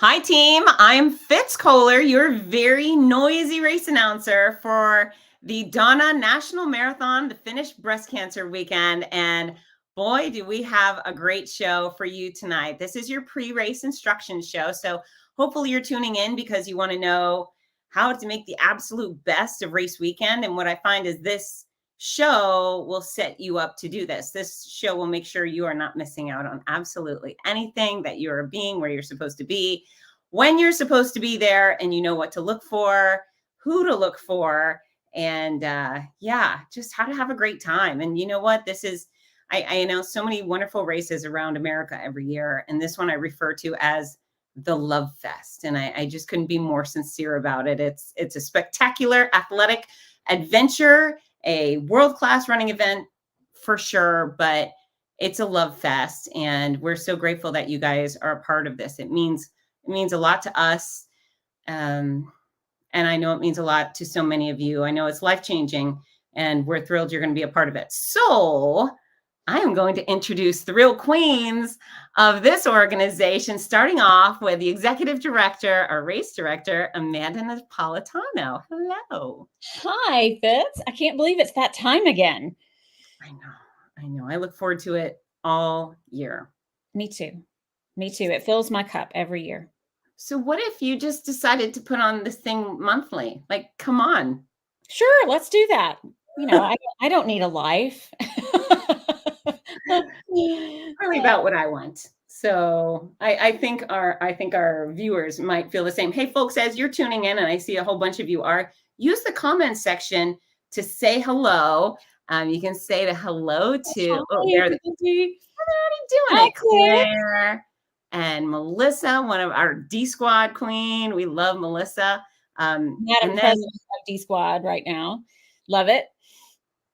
Hi, team. I'm Fitz Kohler, your very noisy race announcer for the Donna National Marathon, the Finnish Breast Cancer Weekend. And boy, do we have a great show for you tonight. This is your pre-race instruction show. So hopefully you're tuning in because you want to know how to make the absolute best of race weekend. And what I find is this show will set you up to do this. This show will make sure you are not missing out on absolutely anything, that you are being where you're supposed to be, when you're supposed to be there, and you know what to look for, who to look for, and just how to have a great time. And you know what? I announce so many wonderful races around America every year. And this one I refer to as the Love Fest. And I just couldn't be more sincere about it. It's a spectacular athletic adventure, a world-class running event for sure, but it's a love fest. And we're so grateful that you guys are a part of this. It means a lot to us. And I know it means a lot to so many of you. I know it's life-changing, and we're thrilled you're going to be a part of it. So I am going to introduce the real queens of this organization, starting off with the executive director, our race director, Amanda Napolitano. Hello. Hi, Fitz. I can't believe it's that time again. I know. I look forward to it all year. Me too. It fills my cup every year. So what if you just decided to put on this thing monthly? Like, come on. Sure, let's do that. You know, I don't need a life. Really about what I want. So I think our viewers might feel the same. Hey, folks, as you're tuning in, and I see a whole bunch of you are, use the comment section to say hello. You can say the hello to. Oh, they're already doing it. Claire and Melissa, one of our D Squad queen. We love Melissa. Madam President of D Squad right now. Love it.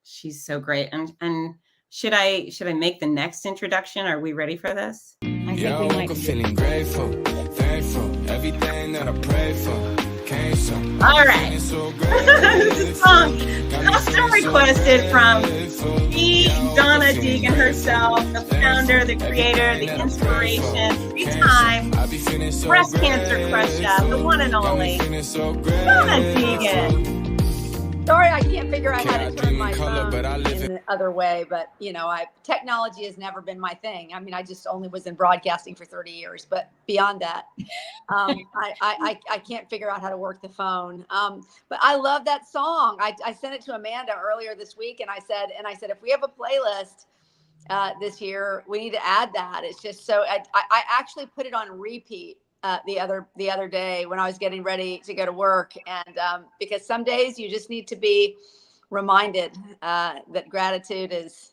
She's so great. And should I make the next introduction? Are we ready for this? I think we might. Feeling grateful, thankful, everything that I pray for. All right. This is a song custom requested from Donna Deegan herself, the founder, the creator, the inspiration, 3-time breast cancer crusher, the one and only Donna Deegan. Sorry, I can't figure out how to turn my phone in the other way, but technology has never been my thing. I mean, I just only was in broadcasting for 30 years, but beyond that, I can't figure out how to work the phone. But I love that song. I sent it to Amanda earlier this week, and I said, if we have a playlist this year, we need to add that. It's just so I actually put it on repeat the other day when I was getting ready to go to work, and because some days you just need to be reminded that gratitude is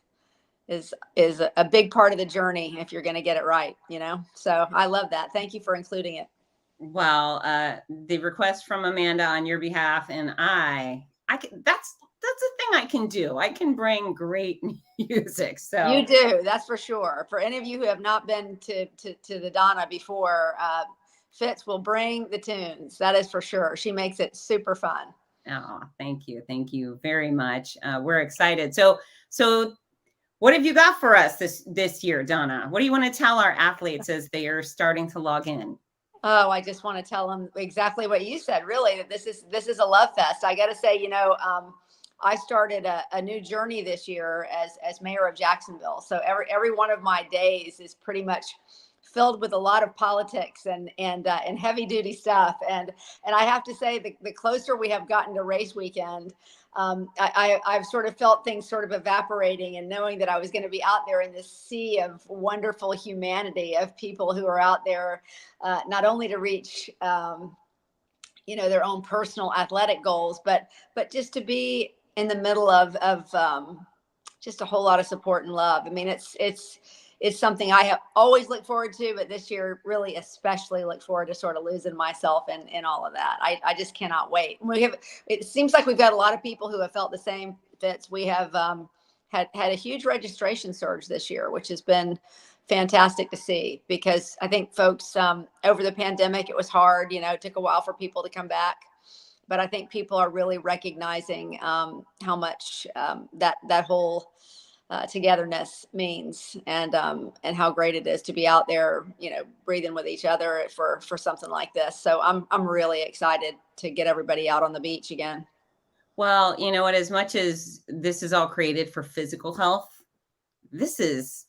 a big part of the journey if you're going to get it right, so I love that. Thank you for including it. Well, the request from Amanda on your behalf, and I can, that's a thing I can do. I can bring great music. So you do, that's for sure. For any of you who have not been to the Donna before, Fitz will bring the tunes. That is for sure. She makes it super fun. Oh, thank you. Thank you very much. We're excited. So what have you got for us this year, Donna? What do you want to tell our athletes as they are starting to log in? Oh, I just want to tell them exactly what you said, really, that this is a love fest. I got to say, I started a new journey this year as mayor of Jacksonville. So every one of my days is pretty much filled with a lot of politics and heavy duty stuff. And I have to say, the closer we have gotten to race weekend, I've sort of felt things sort of evaporating, and knowing that I was going to be out there in this sea of wonderful humanity of people who are out there, not only to reach, their own personal athletic goals, but just to be in the middle of just a whole lot of support and love. I mean, it's something I have always looked forward to, but this year really especially look forward to sort of losing myself in all of that. I just cannot wait. It seems like we've got a lot of people who have felt the same, Fitz. We have had a huge registration surge this year, which has been fantastic to see, because I think folks over the pandemic, it was hard, it took a while for people to come back. But I think people are really recognizing how much that whole togetherness means, and how great it is to be out there, breathing with each other for something like this. So I'm really excited to get everybody out on the beach again. Well, you know what, as much as this is all created for physical health, this is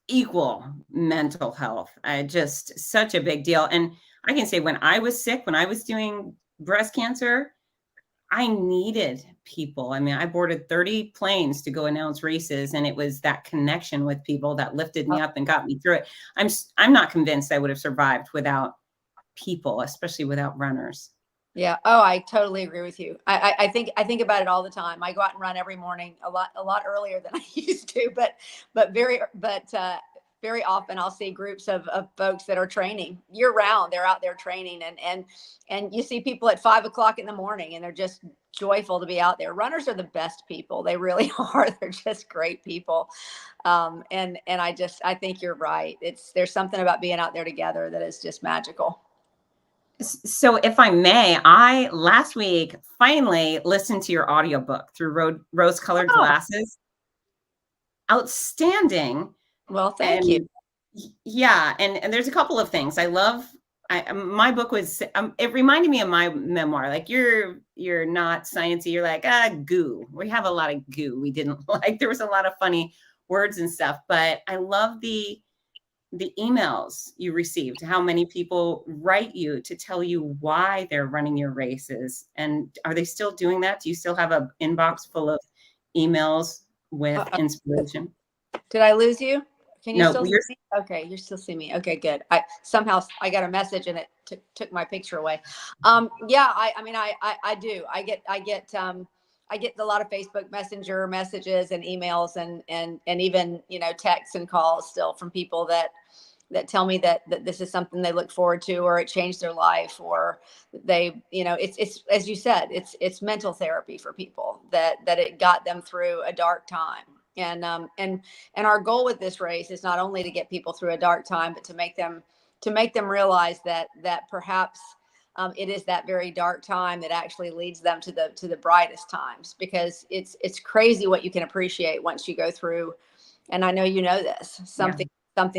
equal mental health. Just such a big deal. And I can say when I was sick, when I was doing breast cancer, I needed people. I mean, I boarded 30 planes to go announce races, and it was that connection with people that lifted me up and got me through it. I'm not convinced I would have survived without people, especially without runners. Yeah. Oh, I totally agree with you. I think about it all the time. I go out and run every morning, a lot earlier than I used to, but very often I'll see groups of folks that are training year round. They're out there training, and you see people at 5 o'clock in the morning, and they're just joyful to be out there. Runners are the best people. They really are. They're just great people. And I think you're right. There's something about being out there together that is just magical. So if I may, I last week finally listened to your audiobook through rose-colored glasses. Outstanding. Well, thank you. Yeah, and there's a couple of things I love. My book was it reminded me of my memoir. Like you're not sciencey. You're like goo. We have a lot of goo. We didn't like. There was a lot of funny words and stuff, but I love the emails you received, how many people write you to tell you why they're running your races. And are they still doing that? Do you still have an inbox full of emails with inspiration? Did I lose you? Can you No, still see me? Okay, you still see me. Okay, good. I got a message and it took my picture away. Yeah, I mean, I do. I get a lot of Facebook Messenger messages and emails and even, texts and calls still from people that tell me that this is something they look forward to, or it changed their life, or they, it's as you said, it's mental therapy for people that it got them through a dark time. And our goal with this race is not only to get people through a dark time, but to make them realize that perhaps it is that very dark time that actually leads them to the brightest times, because it's crazy what you can appreciate once you go through. And I know you know this, something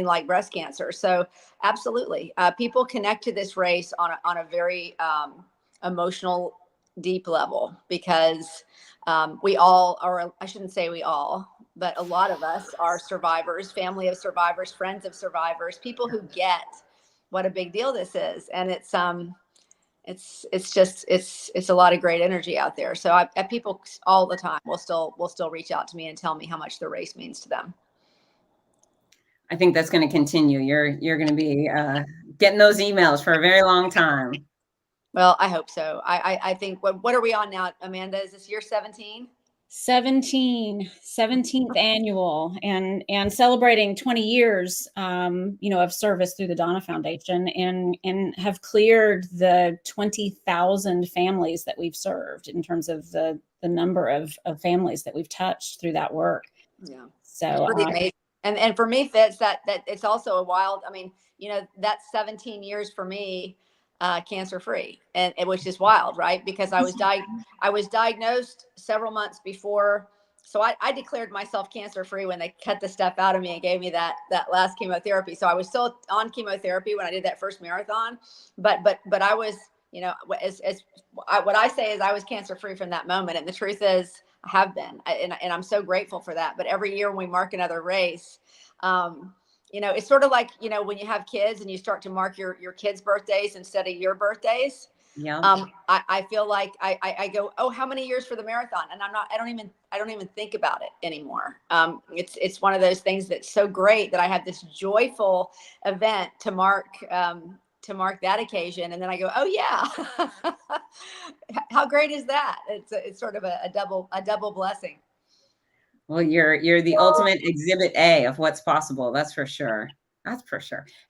like breast cancer. So absolutely, people connect to this race on a very emotional, deep level, because we all are. I shouldn't say we all, but a lot of us are survivors, family of survivors, friends of survivors, people who get what a big deal this is. And it's a lot of great energy out there. So people all the time will still reach out to me and tell me how much the race means to them. I think that's going to continue. You're going to be getting those emails for a very long time. Well, I hope so. I think, what are we on now, Amanda? Is this year 17? 17th annual, and celebrating 20 years, of service through the Donna Foundation, and have cleared the 20,000 families that we've served in terms of the number of families that we've touched through that work. Yeah. So really amazing. And for me, Fitz, that it's also a wild, I mean, that's 17 years for me, cancer free, and which is wild, right? Because I was diagnosed several months before, so I declared myself cancer free when they cut the stuff out of me and gave me that last chemotherapy. So I was still on chemotherapy when I did that first marathon, but I was, what I say is I was cancer free from that moment, and the truth is I have been, and I'm so grateful for that. But every year when we mark another race, it's sort of like, when you have kids and you start to mark your kids' birthdays instead of your birthdays. Yeah. I feel like I go, oh, how many years for the marathon? And I don't even think about it anymore. It's one of those things that's so great that I have this joyful event to mark that occasion. And then I go, oh yeah, how great is that? It's sort of a double blessing. Well, you're the ultimate exhibit A of what's possible. That's for sure.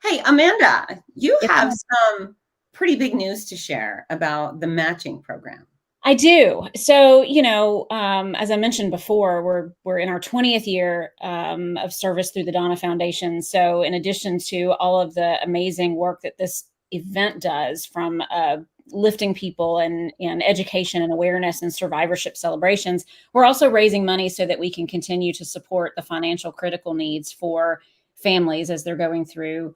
Hey, Amanda, you have some pretty big news to share about the matching program. I do. So, as I mentioned before, we're in our 20th year of service through the Donna Foundation. So in addition to all of the amazing work that this event does from a lifting people and education and awareness and survivorship celebrations. We're also raising money so that we can continue to support the financial critical needs for families as they're going through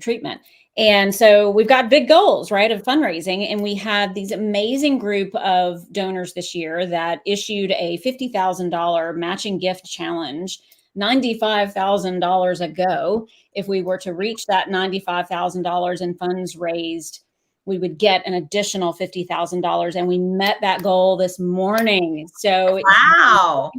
treatment. And so we've got big goals, right, of fundraising. And we had these amazing group of donors this year that issued a $50,000 matching gift challenge, $95,000 a go. If we were to reach that $95,000 in funds raised, we would get an additional $50,000. And we met that goal this morning. So wow.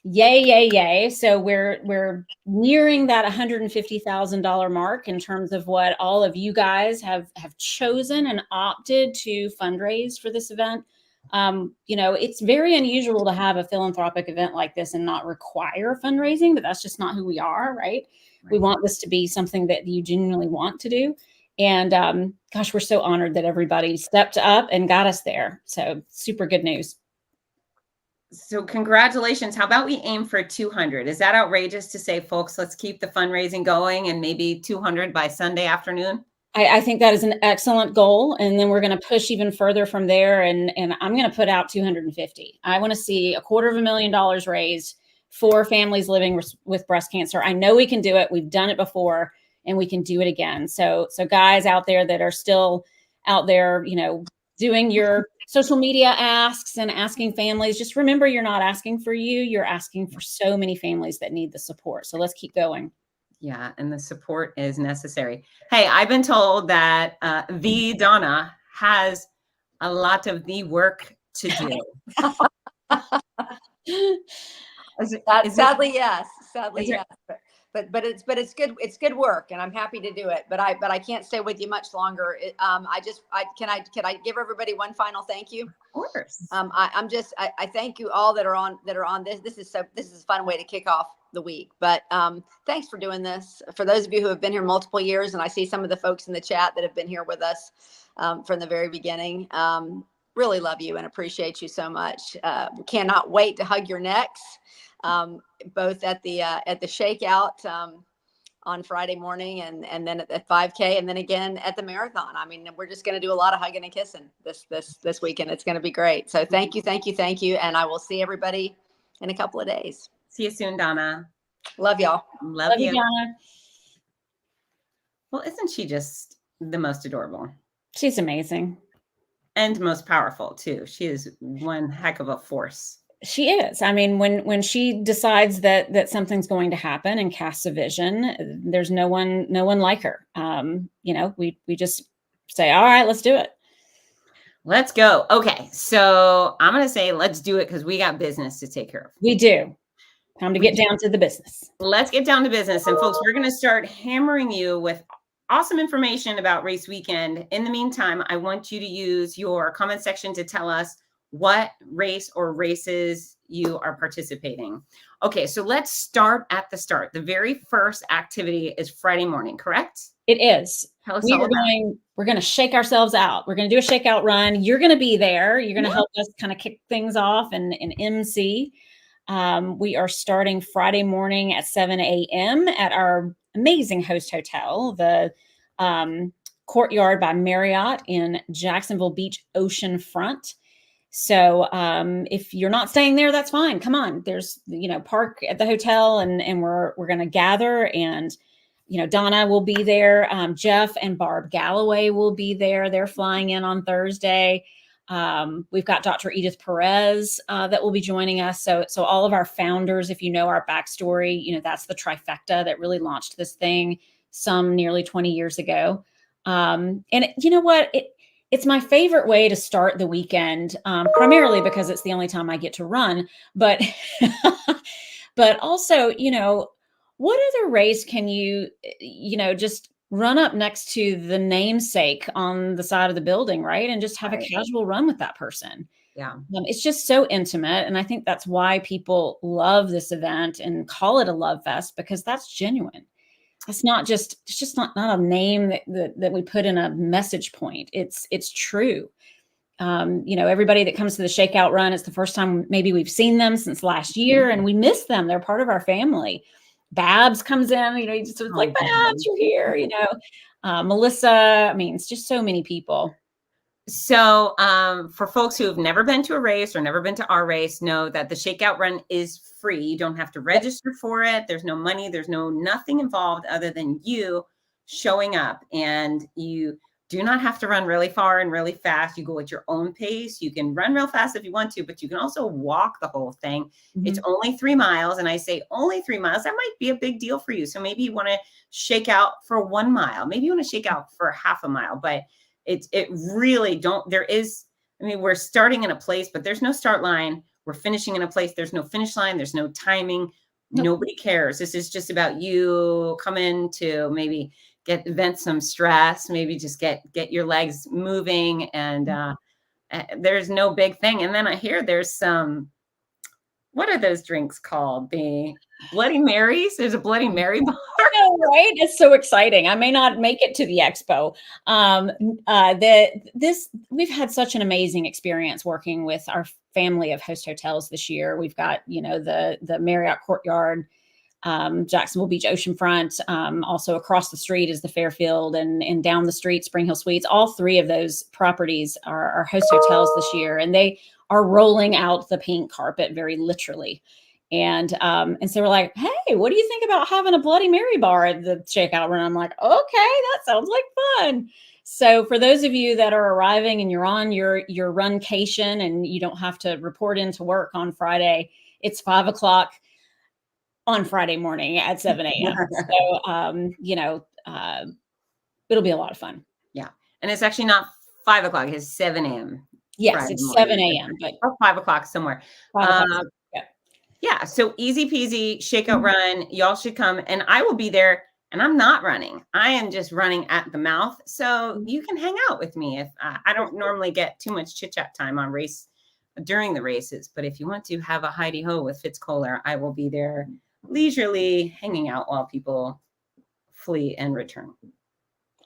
Yay, yay, yay. So we're nearing that $150,000 mark in terms of what all of you guys have chosen and opted to fundraise for this event. It's very unusual to have a philanthropic event like this and not require fundraising, but that's just not who we are, right? We want this to be something that you genuinely want to do. And gosh, we're so honored that everybody stepped up and got us there. So super good news. So congratulations. How about we aim for 200? Is that outrageous to say, folks, let's keep the fundraising going and maybe 200 by Sunday afternoon? I think that is an excellent goal. And then we're going to push even further from there. And I'm going to put out 250. I want to see $250,000 raised for families living with breast cancer. I know we can do it. We've done it before and we can do it again. So guys out there that are still out there, doing your social media asks and asking families, just remember you're not asking for you, you're asking for so many families that need the support. So let's keep going. Yeah, and the support is necessary. Hey, I've been told that the Donna has a lot of the work to do. Sadly, yes. But it's good. It's good work, and I'm happy to do it. But I can't stay with you much longer. Can I give everybody one final thank you? Of course. I thank you all that are on this. This is a fun way to kick off the week. But thanks for doing this. For those of you who have been here multiple years, and I see some of the folks in the chat that have been here with us from the very beginning. Really love you and appreciate you so much. Cannot wait to hug your necks. Both at the shakeout on Friday morning and then at the 5K and then again at the marathon. I mean, we're just going to do a lot of hugging and kissing this weekend. It's going to be great. So thank you. And I will see everybody in a couple of days. See you soon, Donna. Love y'all. Love you, Donna. Well, isn't she just the most adorable? She's amazing. And most powerful too. She is one heck of a force. She is. I mean, when she decides that something's going to happen and casts a vision, there's no one like her. We just say, all right, let's do it. Let's go. Okay. So I'm going to say, let's do it because we got business to take care of. We do. Time to get down to the business. Let's get down to business. And folks, we're going to start hammering you with awesome information about race weekend. In the meantime, I want you to use your comment section to tell us what race or races you are participating. Okay, so let's start at the start. The very first activity is Friday morning, correct? It is. Tell us We're going to shake ourselves out. We're going to do a shakeout run. You're going to be there. You're going to help us kind of kick things off and MC. We are starting Friday morning at 7 a.m. at our amazing host hotel, the Courtyard by Marriott in Jacksonville Beach Oceanfront. So if you're not staying there, that's fine. Come on. There's, park at the hotel and we're going to gather and, Donna will be there. Jeff and Barb Galloway will be there. They're flying in on Thursday. We've got Dr. Edith Perez that will be joining us. So all of our founders, if you know our backstory, that's the trifecta that really launched this thing some nearly 20 years ago. And you know what? It's my favorite way to start the weekend, primarily because it's the only time I get to run. But but also, what other race can you, just run up next to the namesake on the side of the building, right? And just have a casual run with that person. Yeah. It's just so intimate. And I think that's why people love this event and call it a love fest, because that's genuine. It's just not a name that we put in a message point. It's true. Everybody that comes to the shakeout run, it's the first time maybe we've seen them since last year and we miss them. They're part of our family. Babs comes in, you know, you just was like, Babs, you're here, you know, Melissa. I mean, it's just so many people. So for folks who have never been to a race or never been to our race, know that the Shakeout Run is free. You don't have to register for it. There's no money. There's nothing involved other than you showing up. And you do not have to run really far and really fast. You go at your own pace. You can run real fast if you want to, but you can also walk the whole thing. Mm-hmm. It's only 3 miles. And I say only 3 miles. That might be a big deal for you. So maybe you want to shake out for 1 mile. Maybe you want to shake out for half a mile, but it really we're starting in a place, but there's no start line. We're finishing in a place. There's no finish line. There's no timing. Nope. Nobody cares. This is just about you coming to maybe vent some stress, maybe just get your legs moving. And there's no big thing. And then I hear there's some, what are those drinks called? The Bloody Marys? There's a Bloody Mary bar. Right? It's so exciting. I may not make it to the expo. We've had such an amazing experience working with our family of host hotels this year. We've got, you know, the Marriott Courtyard, Jacksonville Beach Oceanfront. Also across the street is the Fairfield, and down the street, Spring Hill Suites. All 3 of those properties are host hotels this year, and they are rolling out the pink carpet very literally. And so we're like, hey, what do you think about having a Bloody Mary bar at the Shakeout Run? I'm like, okay, that sounds like fun. So for those of you that are arriving and you're on your runcation and you don't have to report into work on Friday, it's 5 o'clock on Friday morning at 7 a.m. So, you know, it'll be a lot of fun. Yeah. And it's actually not 5 o'clock, it's 7 a.m. Yes, Friday it's morning. 7 a.m. But 5 o'clock somewhere. 5 o'clock. Yeah. So easy peasy Shakeout Run. Y'all should come, and I will be there, and I'm not running. I am just running at the mouth. So you can hang out with me. If I don't normally get too much chit chat time on during the races, but if you want to have a Heidi Ho with Fitz Kohler, I will be there leisurely hanging out while people flee and return.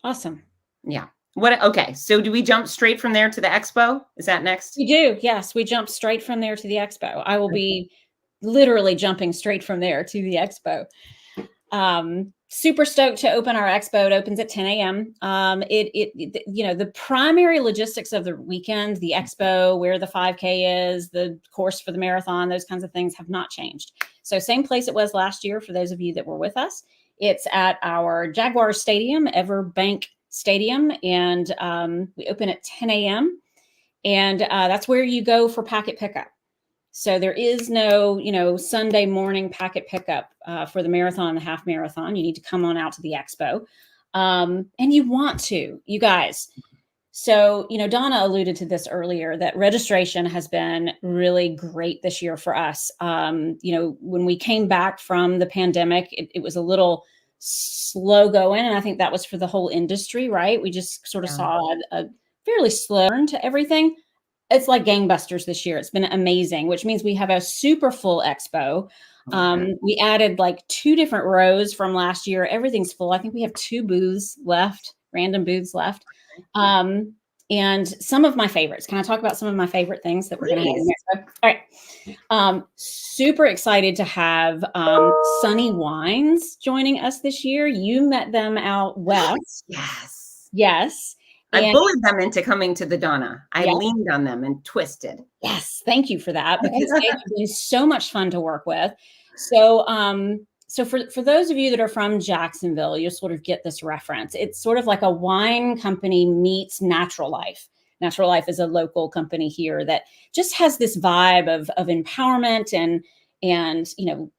Awesome. Yeah. Okay. So do we jump straight from there to the expo? Is that next? We do. Yes. We jump straight from there to the expo. I will be literally jumping straight from there to the expo. Super stoked to open our expo. It opens at 10 a.m. You know, the primary logistics of the weekend, the expo, where the 5K is, the course for the marathon, those kinds of things have not changed. So same place it was last year for those of you that were with us. It's at our Jaguar Stadium, Everbank Stadium, and we open at 10 a.m. And that's where you go for packet pickup. So there is no, you know, Sunday morning packet pickup for the marathon and the half marathon. You need to come on out to the expo. And you want to, you guys. So, you know, Donna alluded to this earlier, that registration has been really great this year for us. You know, when we came back from the pandemic, it was a little slow going. And I think that was for the whole industry, right? We just sort of saw a fairly slow turn to everything. It's like gangbusters this year. It's been amazing, which means we have a super full expo. We added like 2 different rows from last year. Everything's full. I think we have 2 booths left, random booths left. And some of my favorites. Can I talk about some of my favorite things that we're going to have in the expo? All right. Super excited to have Sunny Wines joining us this year. You met them out west. Yes. I bullied them into coming to the Donna. I leaned on them and twisted. Yes. Thank you for that, because they have been so much fun to work with. So, so for those of you that are from Jacksonville, you'll sort of get this reference. It's sort of like a wine company meets Natural Life. Natural Life is a local company here that just has this vibe of empowerment and you know,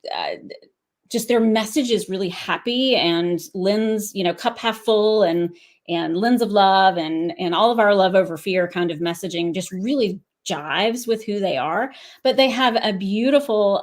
just their message is really happy and lens, you know, cup half full and lens of love and all of our love over fear kind of messaging just really jives with who they are. But they have a beautiful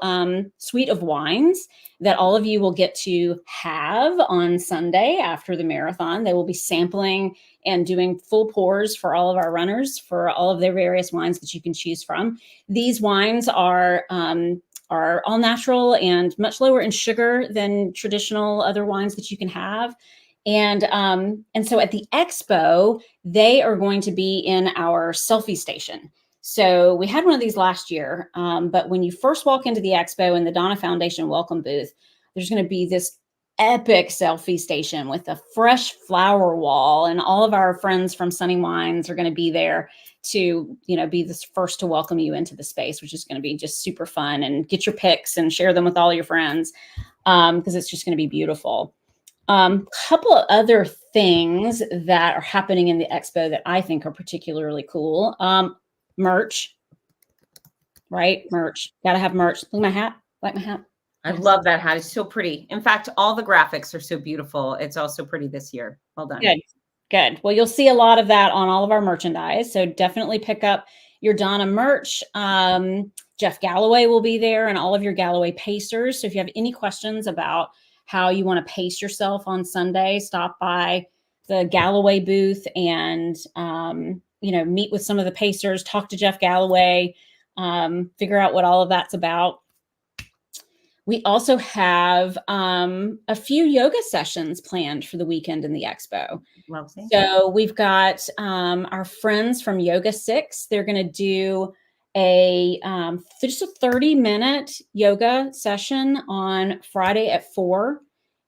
suite of wines that all of you will get to have on Sunday after the marathon. They will be sampling and doing full pours for all of our runners for all of their various wines that you can choose from. These wines are all natural and much lower in sugar than traditional other wines that you can have. And so at the expo, they are going to be in our selfie station. So we had one of these last year, but when you first walk into the expo in the Donna Foundation welcome booth, there's going to be this epic selfie station with a fresh flower wall, and all of our friends from Sunny Wines are going to be there to, be the first to welcome you into the space, which is going to be just super fun. And get your pics and share them with all your friends, because it's just going to be beautiful. Couple of other things that are happening in the expo that I think are particularly cool. Merch, right? Merch. Gotta have merch. Look at my hat. Like my hat. I love that hat. It's so pretty. In fact, all the graphics are so beautiful. It's also pretty this year. Well done. Good. Well, you'll see a lot of that on all of our merchandise. So definitely pick up your Donna merch. Jeff Galloway will be there, and all of your Galloway pacers. So if you have any questions about how you want to pace yourself on Sunday, stop by the Galloway booth and, meet with some of the pacers, talk to Jeff Galloway, figure out what all of that's about. We also have a few yoga sessions planned for the weekend in the expo. Lovely. So we've got our friends from Yoga 6. They're going to do just a 30-minute yoga session on Friday at 4,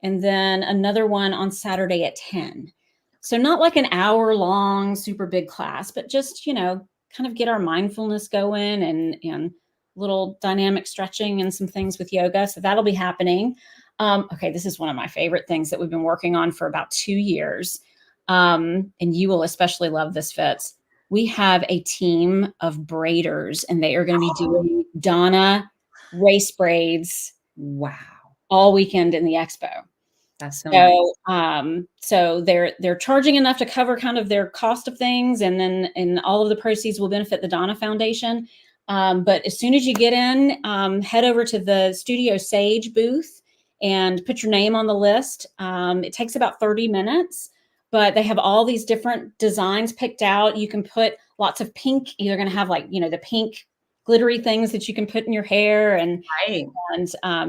and then another one on Saturday at 10. So not like an hour-long, super big class, but just, kind of get our mindfulness going and little dynamic stretching and some things with yoga. So that'll be happening. Okay, this is one of my favorite things that we've been working on for about 2 years. And you will especially love this, Fitz. We have a team of braiders, and they are going to be doing Donna race braids. Wow. All weekend in the expo. That's so nice. So they're charging enough to cover kind of their cost of things, and all of the proceeds will benefit the Donna Foundation. But as soon as you get in, head over to the Studio Sage booth and put your name on the list. It takes about 30 minutes, but they have all these different designs picked out. You can put lots of pink. You're going to have the pink glittery things that you can put in your hair, and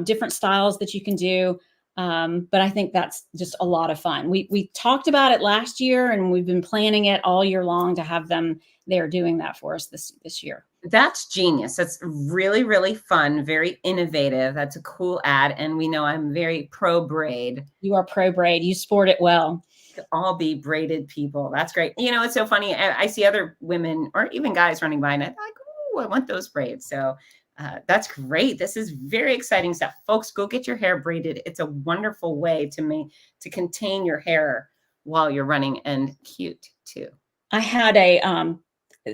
different styles that you can do. But I think that's just a lot of fun. We talked about it last year, and we've been planning it all year long to have them there doing that for us this year. That's genius. That's really, really fun. Very innovative. That's a cool ad. And we know I'm very pro braid. You are pro braid. You sport it well. Could all be braided people. That's great. It's so funny. I see other women or even guys running by, and I'm like, oh, I want those braids. So that's great. This is very exciting stuff. Folks, go get your hair braided. It's a wonderful way to contain your hair while you're running, and cute too. I had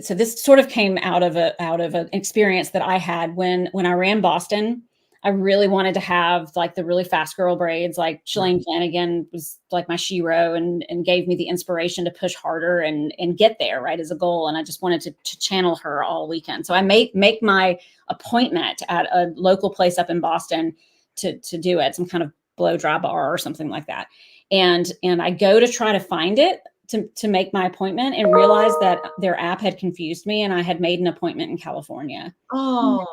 so this sort of came out of an experience that I had when I ran Boston. I really wanted to have like the really fast girl braids. Like Shalane Flanagan was like my shero and gave me the inspiration to push harder and get there, right, as a goal. And I just wanted to channel her all weekend. So I make my appointment at a local place up in Boston to do it, some kind of blow dry bar or something like that. And I go to try to find it to make my appointment, and realized that their app had confused me, and I had made an appointment in California. Oh,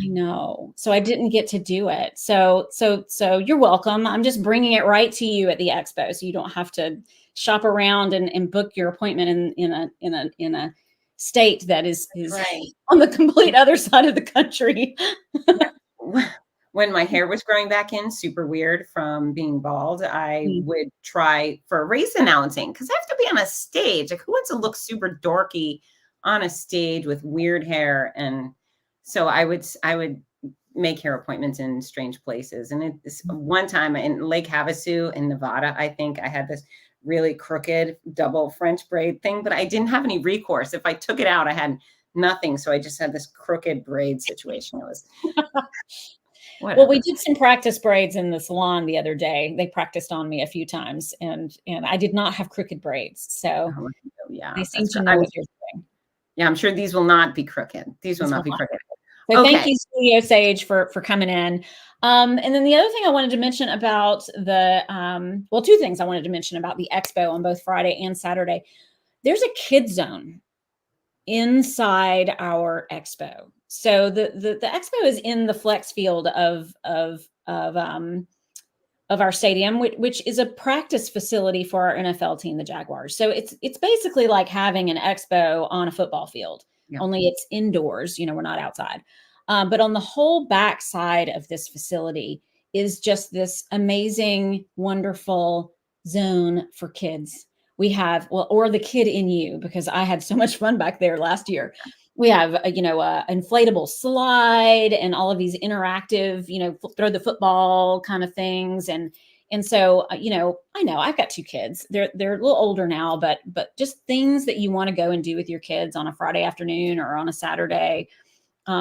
I know. So I didn't get to do it. So you're welcome. I'm just bringing it right to you at the expo, so you don't have to shop around and book your appointment in a state that is right on the complete other side of the country. When my hair was growing back in, super weird from being bald, I would try for race announcing, because I have to be on a stage. Like, who wants to look super dorky on a stage with weird hair? And so I would make hair appointments in strange places. And this one time in Lake Havasu in Nevada, I think I had this really crooked double French braid thing, but I didn't have any recourse. If I took it out, I had nothing. So I just had this crooked braid situation. It was whatever. Well, we did some practice braids in the salon the other day. They practiced on me a few times, and I did not have crooked braids. So yeah, they seem to know what you're doing. Yeah, I'm sure these will not be crooked. These will not be crooked. So thank you, Studio Sage, for coming in. And then the other thing I wanted to mention about two things I wanted to mention about the expo on both Friday and Saturday. There's a kid zone inside our expo. So the expo is in the flex field of our stadium, which is a practice facility for our NFL team, the Jaguars. So it's basically like having an expo on a football field, only it's indoors. We're not outside. But on the whole back side of this facility is just this amazing, wonderful zone for kids. We have, well, or the kid in you, because I had so much fun back there last year. We have, a inflatable slide and all of these interactive, throw the football kind of things. And so, I know I've got two kids. They're a little older now, but just things that you want to go and do with your kids on a Friday afternoon or on a Saturday.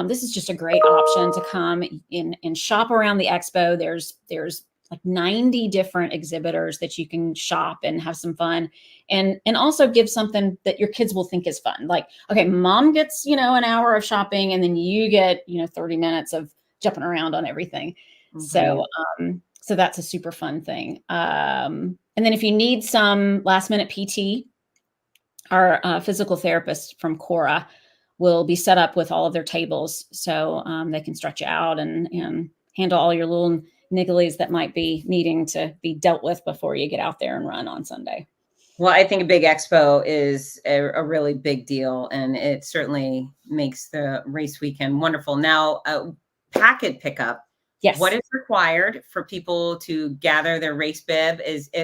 This is just a great option to come in and shop around the expo. There's like 90 different exhibitors that you can shop and have some fun, and also give something that your kids will think is fun. Like, okay, mom gets, an hour of shopping, and then you get, 30 minutes of jumping around on everything. Mm-hmm. So that's a super fun thing. And then if you need some last minute PT, our physical therapist from Cora will be set up with all of their tables. So they can stretch you out and handle all your little nigglies that might be needing to be dealt with before you get out there and run on Sunday. Well, I think a big expo is a really big deal, and it certainly makes the race weekend wonderful. Now, packet pickup. Yes. What is required for people to gather their race bib?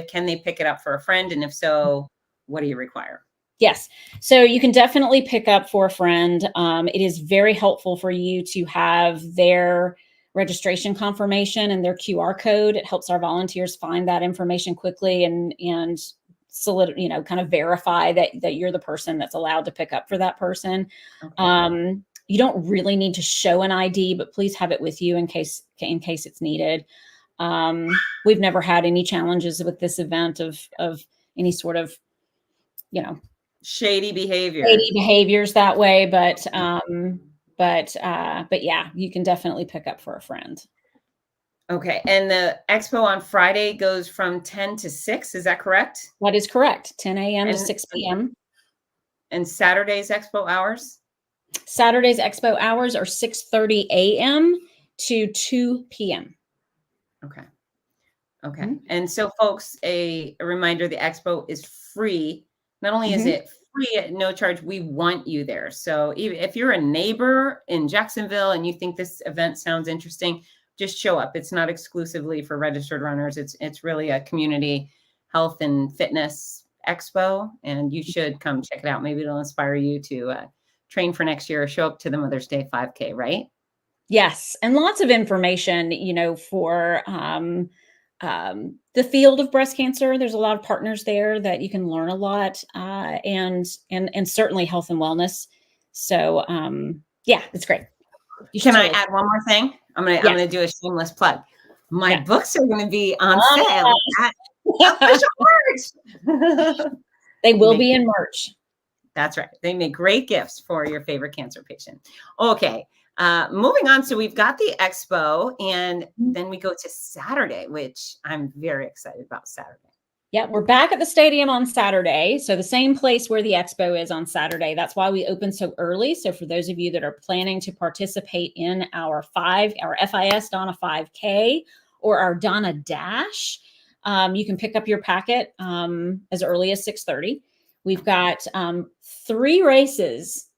Can they pick it up for a friend? And if so, what do you require? Yes. So you can definitely pick up for a friend. It is very helpful for you to have their registration confirmation and their QR code. It helps our volunteers find that information quickly and kind of verify that you're the person that's allowed to pick up for that person. Okay. You don't really need to show an ID, but please have it with you in case it's needed. We've never had any challenges with this event of any sort of, shady behaviors that way. But yeah, you can definitely pick up for a friend. Okay. And the expo on Friday goes from 10 to 6. Is that correct? That is correct. 10 a.m. to 6 p.m. And Saturday's expo hours? Saturday's expo hours are 6:30 a.m. to 2 p.m. Okay. Mm-hmm. And so, folks, a reminder, the expo is free. Not only is it free at no charge, we want you there. So even if you're a neighbor in Jacksonville and you think this event sounds interesting, just show up. It's not exclusively for registered runners. It's really a community health and fitness expo, and you should come check it out. Maybe it'll inspire you to train for next year or show up to the Mother's Day 5K, right? Yes. And lots of information, for the field of breast cancer. There's a lot of partners there that you can learn a lot, and certainly health and wellness. So yeah, it's great. Can I add one more thing? I'm gonna do a shameless plug. My books are gonna be on sale at official merch. They will be in merch. That's right. They make great gifts for your favorite cancer patient. Okay. Moving on. So we've got the expo, and then we go to Saturday, which I'm very excited about Saturday. Yeah, we're back at the stadium on Saturday. So the same place where the expo is on Saturday. That's why we open so early. So for those of you that are planning to participate in our FIS Donna 5K or our Donna Dash, you can pick up your packet as early as 6:30. We've got 3 races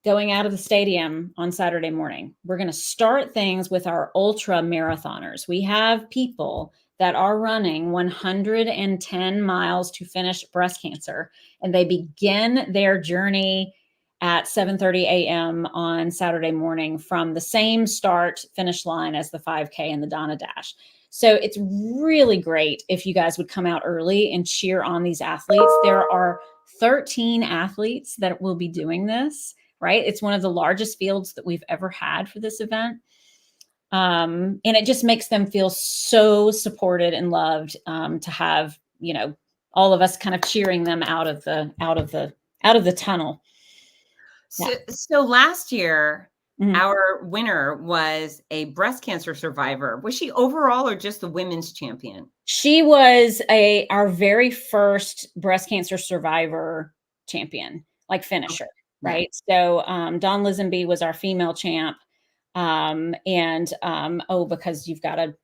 going out of the stadium on Saturday morning. We're going to start things with our ultra marathoners. We have people that are running 110 miles to finish breast cancer, and they begin their journey at 7:30 a.m. on Saturday morning from the same start finish line as the 5K and the Donna Dash. So it's really great if you guys would come out early and cheer on these athletes. There are 13 athletes that will be doing this, right? It's one of the largest fields that we've ever had for this event. And it just makes them feel so supported and loved, to have, all of us kind of cheering them out of the tunnel. So last year, our winner was a breast cancer survivor. Was she overall or just the women's champion? She was our very first breast cancer survivor champion, like finisher. Okay. Right. So, Dawn Lisenby was our female champ. Because you've got to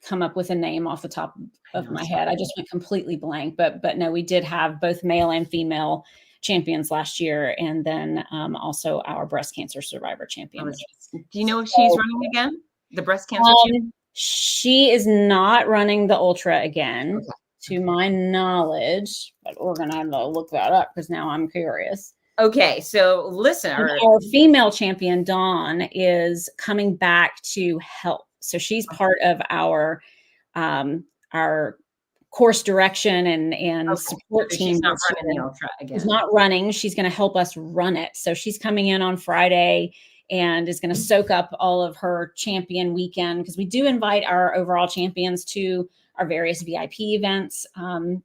come up with a name off the top of my head. I just went completely blank, but no, we did have both male and female champions last year. And then, also our breast cancer survivor champion. Do you know if she's running again? The breast cancer champion? She is not running the ultra again, Okay. to my knowledge, but we're going to have to look that up because now I'm curious. Okay, so listen, Our female champion, Dawn, is coming back to help. So she's part of our course direction and support so team. she's not running the ultra again. She's not running. She's going to help us run it. So she's coming in on Friday and is going to soak up all of her champion weekend, because we do invite our overall champions to our various VIP events,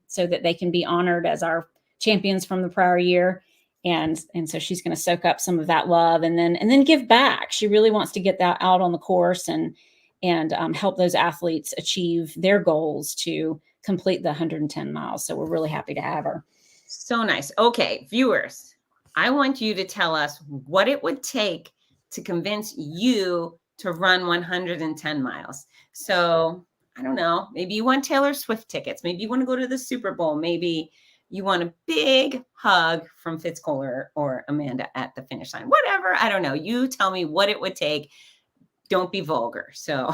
so that they can be honored as our champions from the prior year. And so she's going to soak up some of that love and then give back. She really wants to get that out on the course and help those athletes achieve their goals to complete the 110 miles. So we're really happy to have her. So nice. Okay, viewers, I want you to tell us what it would take to convince you to run 110 miles. So I don't know, maybe you want Taylor Swift tickets. Maybe you want to go to the Super Bowl. Maybe you want a big hug from Fitz Kohler or Amanda at the finish line. Whatever, I don't know. You tell me what it would take. Don't be vulgar. So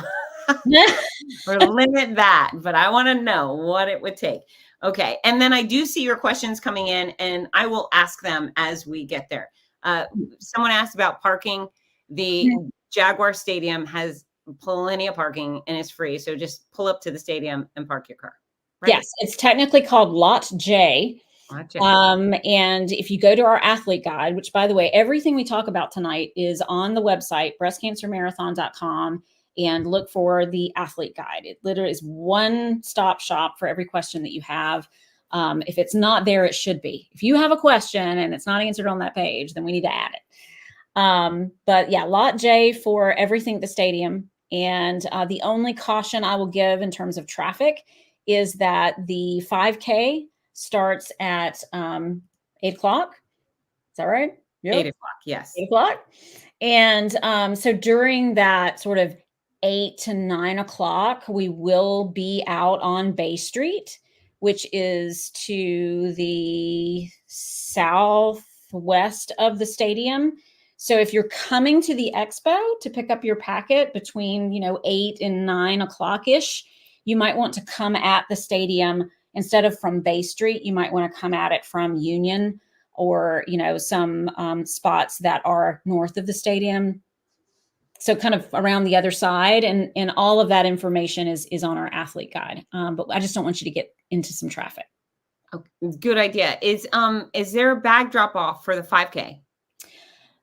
or limit that, but I want to know what it would take. Okay. And then I do see your questions coming in, and I will ask them as we get there. Someone asked about parking. The Jaguar Stadium has plenty of parking and it's free. So just pull up to the stadium and park your car. Right? Yes, it's technically called Lot J. And if you go to our athlete guide, which, by the way, everything we talk about tonight is on the website, breastcancermarathon.com, and look for the athlete guide. It literally is one-stop shop for every question that you have. If it's not there, it should be. If you have a question and it's not answered on that page, then we need to add it. But yeah, Lot J for everything at the stadium. And the only caution I will give in terms of traffic is that the 5K starts at 8 o'clock. Is that right? Yep. 8 o'clock, yes. 8 o'clock. And so during that sort of 8 to 9 o'clock, we will be out on Bay Street, which is to the southwest of the stadium. So if you're coming to the expo to pick up your packet between, 8 and 9 o'clock-ish, you might want to come at the stadium instead of from Bay Street. You might want to come at it from Union or, some spots that are north of the stadium. So kind of around the other side, and all of that information is on our athlete guide. But I just don't want you to get into some traffic. Okay, good idea. Is there a bag drop off for the 5K?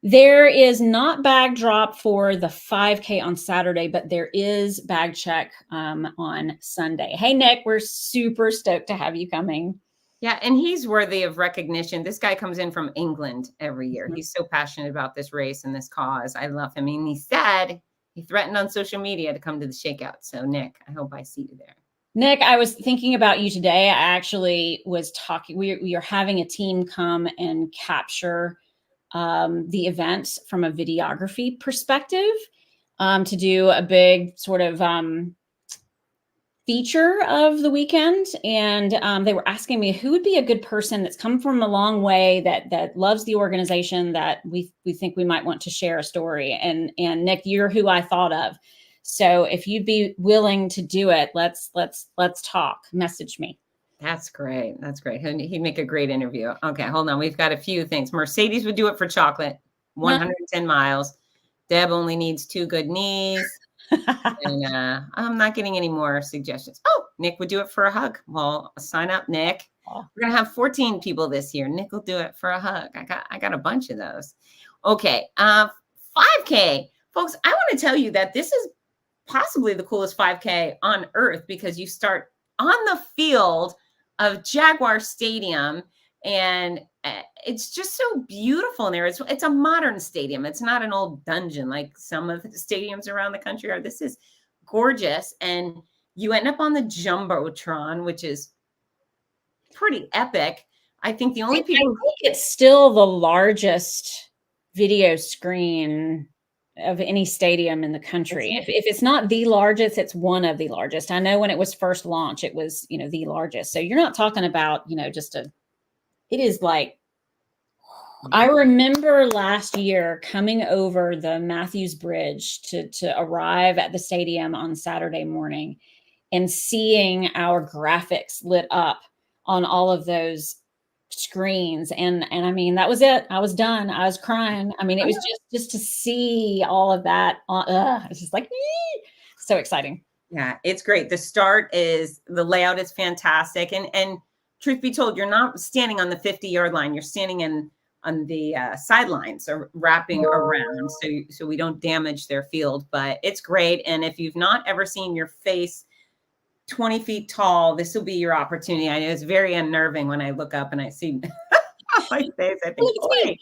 There is not bag drop for the 5K on Saturday, but there is bag check on Sunday. Hey, Nick, we're super stoked to have you coming. Yeah, and he's worthy of recognition. This guy comes in from England every year. Mm-hmm. He's so passionate about this race and this cause. I love him. And he threatened on social media to come to the shakeout. So, Nick, I hope I see you there. Nick, I was thinking about you today. I actually was talking. We are having a team come and capture the event from a videography perspective, to do a big sort of feature of the weekend. And they were asking me who would be a good person that's come from a long way, that loves the organization, that we think we might want to share a story. And Nick, you're who I thought of. So if you'd be willing to do it, let's talk. Message me. That's great. That's great. He'd make a great interview. Okay, hold on. We've got a few things. Mercedes would do it for chocolate, 110 miles. Deb only needs 2 good knees. And I'm not getting any more suggestions. Oh, Nick would do it for a hug. Well, sign up, Nick. We're going to have 14 people this year. Nick will do it for a hug. I got a bunch of those. Okay, 5K. Folks, I want to tell you that this is possibly the coolest 5K on earth, because you start on the field of Jaguar Stadium, and it's just so beautiful in there. It's a modern stadium. It's not an old dungeon like some of the stadiums around the country are. This is gorgeous, and you end up on the Jumbotron, which is pretty epic. I think the only people... I think it's still the largest video screen of any stadium in the country. If it's not the largest, it's one of the largest. I know when it was first launched, it was, the largest. So you're not talking about, it is like I remember last year coming over the Matthews Bridge to arrive at the stadium on Saturday morning and seeing our graphics lit up on all of those screens. And I mean, that was it. I was done. I was crying. I mean, it was just to see all of that. It's just like, so exciting. Yeah, it's great. The layout is fantastic. And truth be told, you're not standing on the 50-yard line. You're standing on the sidelines or wrapping around so we don't damage their field. But it's great. And if you've not ever seen your face 20 feet tall, this will be your opportunity. I know it's very unnerving when I look up and I see my face. I think,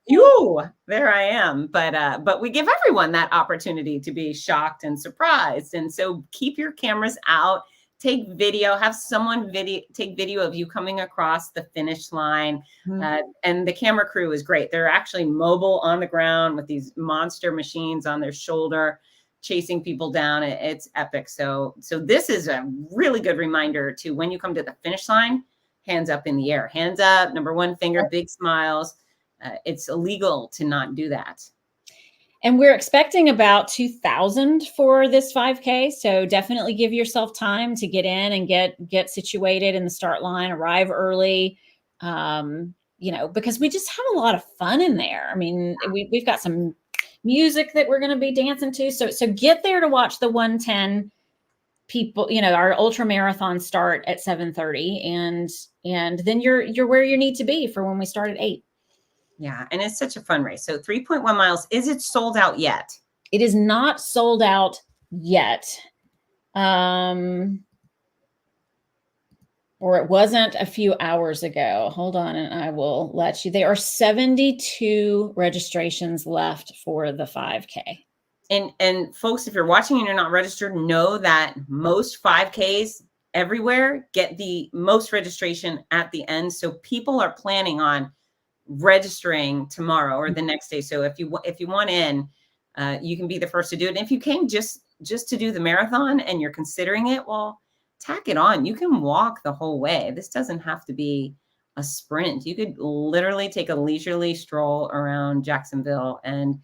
boy, there I am. But we give everyone that opportunity to be shocked and surprised. And so keep your cameras out, take video, have someone take video of you coming across the finish line. And the camera crew is great. They're actually mobile on the ground with these monster machines on their shoulder, chasing people down. It's epic. So this is a really good reminder to, when you come to the finish line, hands up in the air, hands up, number one finger, big smiles. It's illegal to not do that. And we're expecting about 2,000 for this 5K. So definitely give yourself time to get in and get situated in the start line, arrive early, because we just have a lot of fun in there. I mean, we've got some music that we're going to be dancing to. So get there to watch the 110 people, our ultra marathon start at 7:30, and then you're where you need to be for when we start at 8. Yeah. And it's such a fun race. So 3.1 miles. Is it sold out yet? It is not sold out yet. Or it wasn't a few hours ago. Hold on, and I will let you. There are 72 registrations left for the 5K. And folks, if you're watching and you're not registered, know that most 5Ks everywhere get the most registration at the end. So people are planning on registering tomorrow or the next day. So if you want in, you can be the first to do it. And if you came just to do the marathon and you're considering it, well, tack it on. You can walk the whole way. This doesn't have to be a sprint. You could literally take a leisurely stroll around Jacksonville, and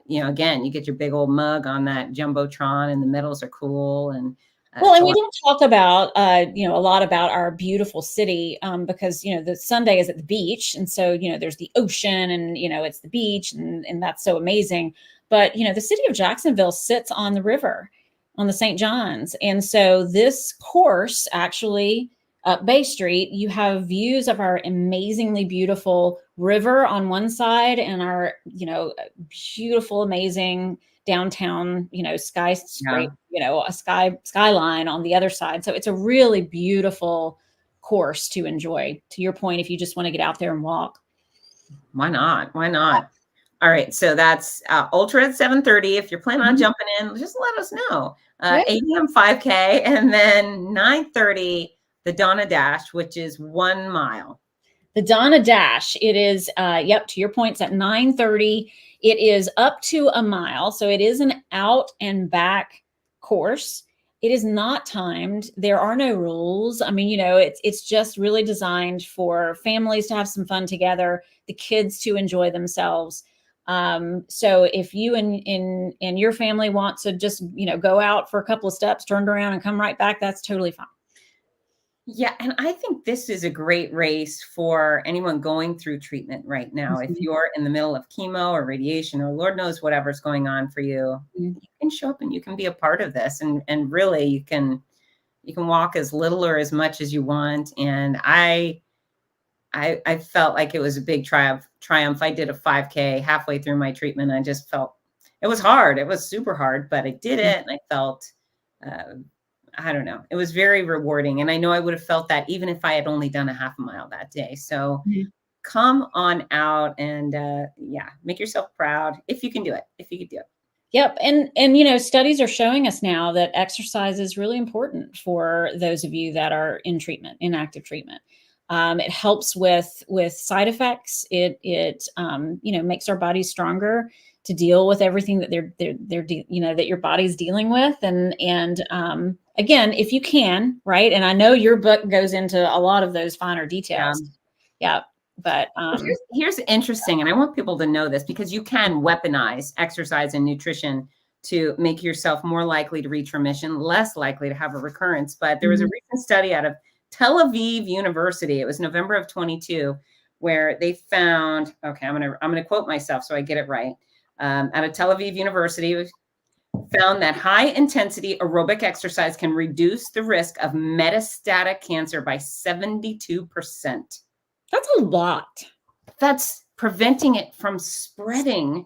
again, you get your big old mug on that Jumbotron, and the medals are cool. And and we don't talk about a lot about our beautiful city because the Sunday is at the beach, and so there's the ocean, and it's the beach, and that's so amazing. But the city of Jacksonville sits on the river, on the St. John's, and so this course actually up Bay Street, you have views of our amazingly beautiful river on one side, and our beautiful, amazing downtown, skyscraper, a skyline on the other side. So it's a really beautiful course to enjoy. To your point, if you just want to get out there and walk. Why not? Why not? All right. So that's ultra at 7:30. If you're planning on jumping in, just let us know. 8 a.m. 5K, and then 9:30, the Donna Dash, which is 1 mile. The Donna Dash, it is, to your point, it's at 9:30. It is up to a mile. So it is an out and back course. It is not timed. There are no rules. I mean, it's just really designed for families to have some fun together, the kids to enjoy themselves. So if you and your family want to just, go out for a couple of steps, turn around and come right back, that's totally fine. Yeah. And I think this is a great race for anyone going through treatment right now. If you're in the middle of chemo or radiation, or Lord knows whatever's going on for you, you can show up and you can be a part of this. And really you can walk as little or as much as you want. And I felt like it was a big triumph. I did a 5K halfway through my treatment. I just felt it was hard. It was super hard, but I did it. And I felt, I don't know. It was very rewarding. And I know I would have felt that even if I had only done a half a mile that day. So come on out and make yourself proud if you can do it, if you could do it. Yep. And studies are showing us now that exercise is really important for those of you that are in treatment, in active treatment. It helps with side effects. It makes our bodies stronger to deal with everything that that your body's dealing with. And again, if you can, right. And I know your book goes into a lot of those finer details. Yeah. But here's interesting, and I want people to know this because you can weaponize exercise and nutrition to make yourself more likely to reach remission, less likely to have a recurrence. But there was a recent study out of Tel Aviv University. It was November of 22, where they found, okay, I'm gonna quote myself so I get it right. Out of Tel Aviv University, found that high intensity aerobic exercise can reduce the risk of metastatic cancer by 72%. that's a lot. That's preventing it from spreading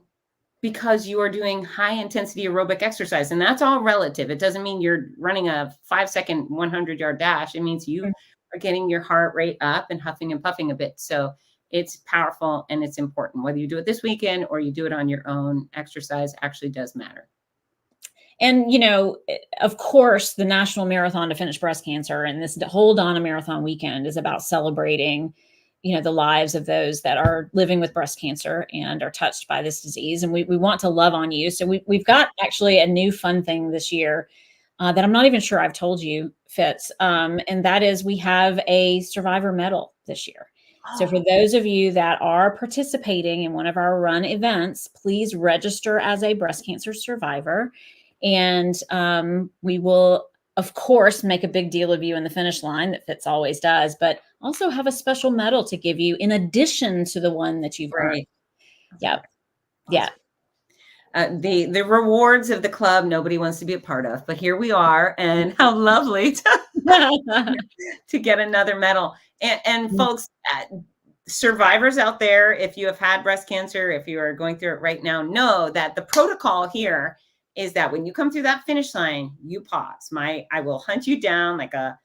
because you are doing high intensity aerobic exercise. And that's all relative. It doesn't mean you're running a 5-second 100-yard dash. It means you are getting your heart rate up and huffing and puffing a bit. So it's powerful and it's important. Whether you do it this weekend or you do it on your own, exercise actually does matter. And, you know, of course, the National Marathon to Finish Breast Cancer and this whole Donna Marathon weekend is about celebrating, you know, the lives of those that are living with breast cancer and are touched by this disease. And we want to love on you. So we've got actually a new fun thing this year that I'm not even sure I've told you, Fitz. And that is we have a survivor medal this year. So for those of you that are participating in one of our run events, please register as a breast cancer survivor. And we will, of course, make a big deal of you in the finish line that Fitz always does, but also have a special medal to give you in addition to the one that you've earned. Yeah. Yeah. The rewards of the club, nobody wants to be a part of, but here we are, and how lovely to get another medal. And folks, survivors out there, if you have had breast cancer, if you are going through it right now, know that the protocol here is that when you come through that finish line, you pause. I will hunt you down like a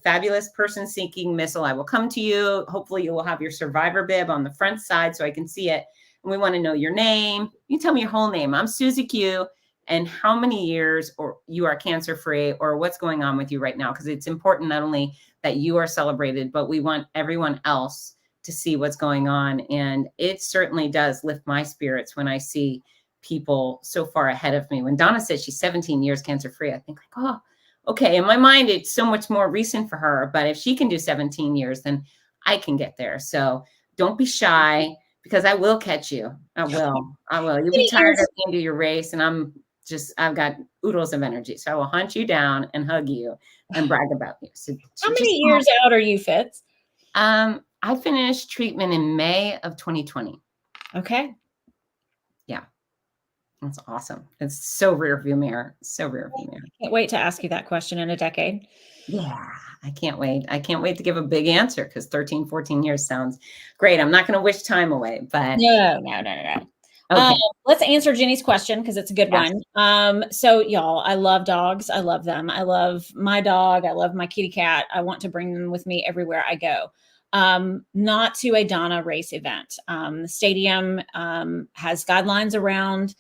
fabulous person-seeking missile. I will come to you. Hopefully you will have your survivor bib on the front side so I can see it. And we want to know your name. You tell me your whole name. I'm Susie Q. And how many years or you are cancer-free or what's going on with you right now. Because it's important not only that you are celebrated, but we want everyone else to see what's going on. And it certainly does lift my spirits when I see people so far ahead of me. When Donna says she's 17 years cancer-free, I think like, oh, okay. In my mind, it's so much more recent for her, but if she can do 17 years, then I can get there. So don't be shy because I will catch you. I will. You'll be tired at the end of your race and I've got oodles of energy. So I will hunt you down and hug you and brag about you. So how many years out are you, Fitz? I finished treatment in May of 2020. Okay. Yeah. That's awesome. It's so rear view mirror. So rear view mirror. Can't wait to ask you that question in a decade. Yeah, I can't wait. I can't wait to give a big answer because 13, 14 years sounds great. I'm not going to wish time away, but no. Okay. Let's answer Jenny's question because it's a good one. So y'all, I love dogs. I love them. I love my dog. I love my kitty cat. I want to bring them with me everywhere I go. Not to a Donna race event. The stadium has guidelines around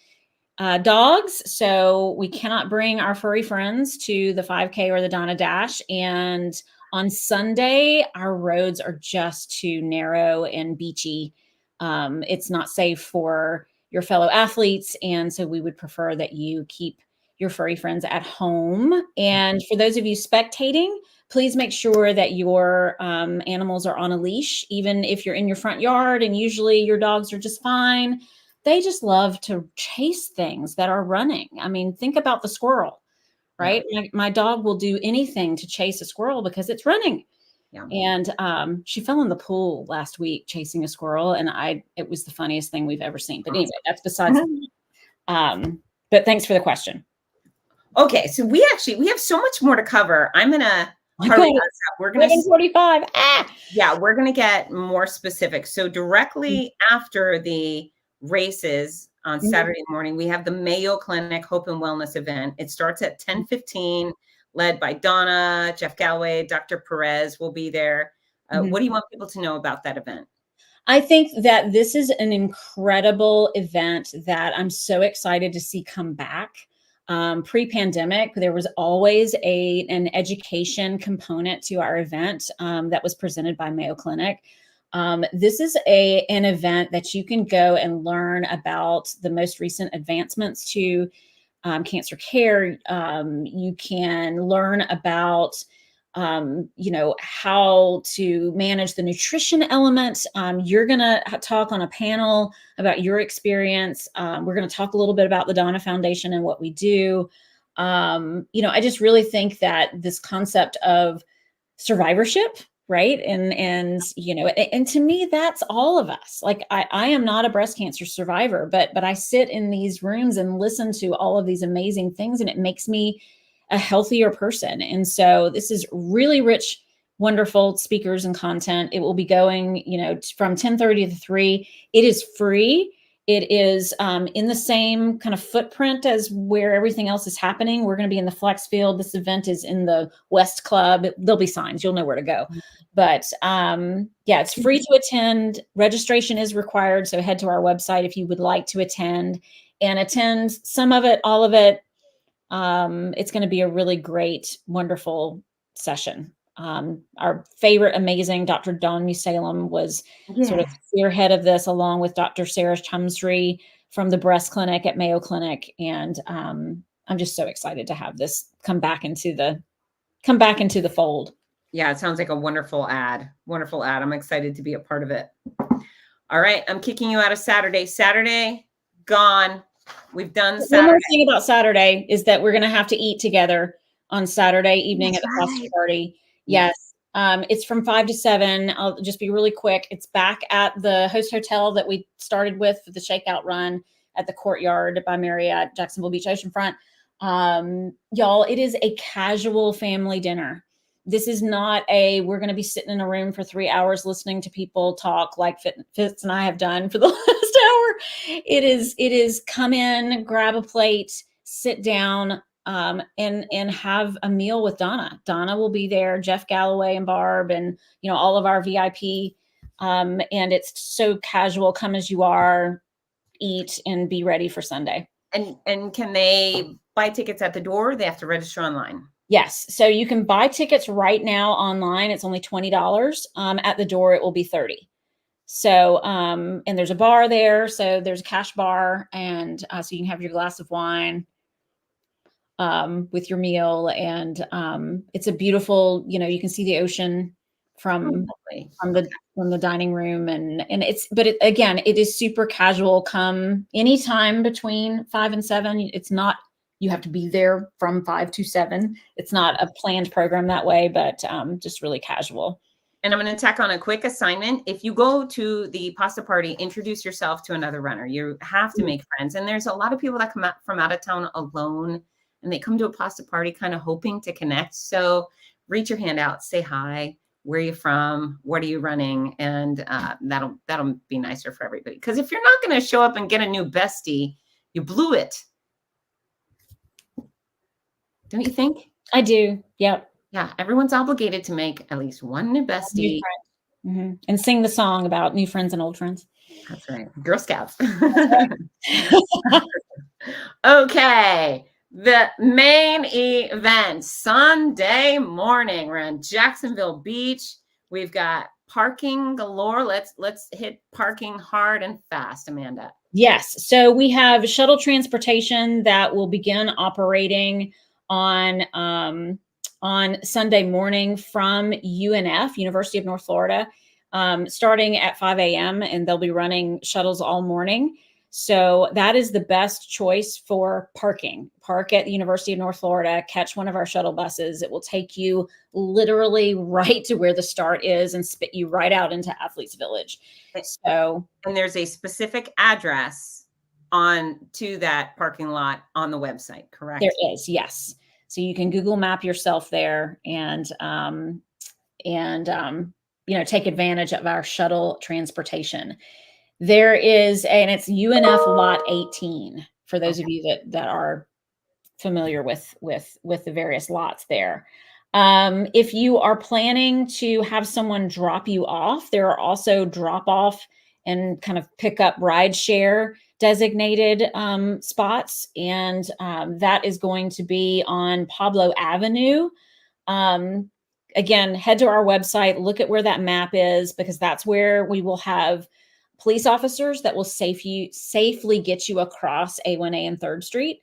dogs. So we cannot bring our furry friends to the 5K or the Donna Dash. And on Sunday, our roads are just too narrow and beachy. It's not safe for your fellow athletes. And so we would prefer that you keep your furry friends at home. And for those of you spectating, please make sure that your animals are on a leash, even if you're in your front yard and usually your dogs are just fine. They just love to chase things that are running. I mean, think about the squirrel, right? Yeah. My dog will do anything to chase a squirrel because it's running. Yeah. And she fell in the pool last week chasing a squirrel, and it was the funniest thing we've ever seen. But anyway, that's besides. But thanks for the question. Okay, so we have so much more to cover. I'm gonna hurry us up. We're gonna 45. Yeah, we're gonna get more specific. So directly after the races on Saturday morning, we have the Mayo Clinic Hope and Wellness event. It starts at 10:15, led by Donna, Jeff Galloway, Dr. Perez will be there. What do you want people to know about that event? I think that this is an incredible event that I'm so excited to see come back. Pre-pandemic, there was always an education component to our event that was presented by Mayo Clinic. This is an event that you can go and learn about the most recent advancements to cancer care. You can learn about you know, how to manage the nutrition element. You're going to talk on a panel about your experience. We're going to talk a little bit about the Donna Foundation and what we do. You know, I just really think that this concept of survivorship, right? And, you know, and to me, that's all of us. Like, I am not a breast cancer survivor, but I sit in these rooms and listen to all of these amazing things, and it makes me a healthier person. And so this is really rich, wonderful speakers and content. It will be going, you know, from 10:30 to 3. It is free. It is in the same kind of footprint as where everything else is happening. We're going to be in the Flex Field. This event is in the West Club. There'll be signs. You'll know where to go. But yeah, it's free to attend. Registration is required. So head to our website if you would like to attend some of it, all of it. It's going to be a really great, wonderful session. Our favorite, amazing Dr. Dawn Musalem was sort of spearhead of this, along with Dr. Sarah Chumsree from the breast clinic at Mayo Clinic. And I'm just so excited to have this come back into the fold. Yeah, it sounds like a wonderful ad. Wonderful ad. I'm excited to be a part of it. All right, I'm kicking you out of Saturday. Saturday, gone. We've done Saturday. One more thing about Saturday is that we're going to have to eat together on Saturday evening at the pasta party. Yes. It's from 5 to 7. I'll just be really quick. It's back at the host hotel that we started with for the shakeout run at the Courtyard by Marriott, Jacksonville Beach Oceanfront. Y'all, it is a casual family dinner. This is not we're going to be sitting in a room for 3 hours listening to people talk like Fitz and I have done for the last hour. It is come in, grab a plate, sit down, and have a meal with Donna. Donna will be there, Jeff Galloway and Barb, and, you know, all of our VIP. And it's so casual, come as you are, eat and be ready for Sunday. And can they buy tickets at the door? Or they have to register online? Yes. So you can buy tickets right now online. It's only $20. At the door, it will be $30. So, and there's a bar there. So there's a cash bar. And so you can have your glass of wine with your meal. And it's a beautiful, you know, you can see the ocean from the dining room. And again, it is super casual. Come anytime between 5 and 7. It's not, you have to be there from 5 to 7. It's not a planned program that way, but just really casual. And I'm going to tack on a quick assignment. If you go to the pasta party, introduce yourself to another runner. You have to make friends. And there's a lot of people that come out from out of town alone, and they come to a pasta party kind of hoping to connect. So reach your hand out, say hi. Where are you from? What are you running? And that'll be nicer for everybody. Because if you're not going to show up and get a new bestie, you blew it. Don't you think? I do. Yep. Yeah. Everyone's obligated to make at least one new bestie. Mm-hmm. And sing the song about new friends and old friends. That's right. Girl Scouts. Okay. The main event, Sunday morning. We're on Jacksonville Beach. We've got parking galore. Let's hit parking hard and fast, Amanda. Yes. So we have shuttle transportation that will begin operating on Sunday morning from UNF, University of North Florida, starting at 5 a.m. and they'll be running shuttles all morning. So that is the best choice for parking. Park at the University of North Florida, catch one of our shuttle buses. It will take you literally right to where the start is and spit you right out into Athletes Village. So, and there's a specific address to that parking lot on the website, correct? There is, yes. So you can Google map yourself there and take advantage of our shuttle transportation. There is, and it's UNF Lot 18 for those of you that are familiar with the various lots there. If you are planning to have someone drop you off, there are also drop off and kind of pick up ride share designated spots. And that is going to be on Pablo Avenue. Again, head to our website, look at where that map is, because that's where we will have police officers that will safely get you across A1A and 3rd Street.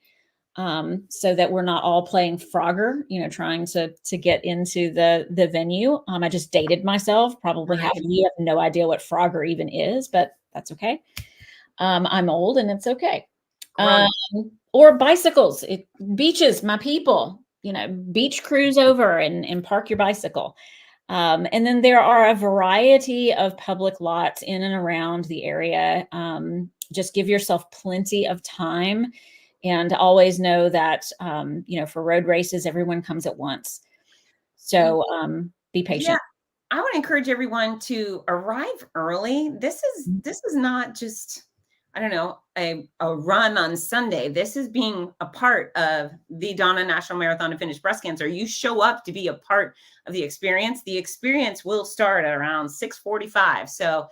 so that we're not all playing Frogger, trying to get into the venue. I just dated myself. Probably half of you have no idea what Frogger even is, but that's okay. I'm old and it's okay. Or bicycles, beaches, my people, beach cruise over and park your bicycle. And then there are a variety of public lots in and around the area. Just give yourself plenty of time, and always know that, for road races, everyone comes at once. So be patient. Yeah. I want to encourage everyone to arrive early. This is not just, I don't know, a run on Sunday. This is being a part of the Donna National Marathon to Finish Breast Cancer. You show up to be a part of the experience. The experience will start at around 6:45. So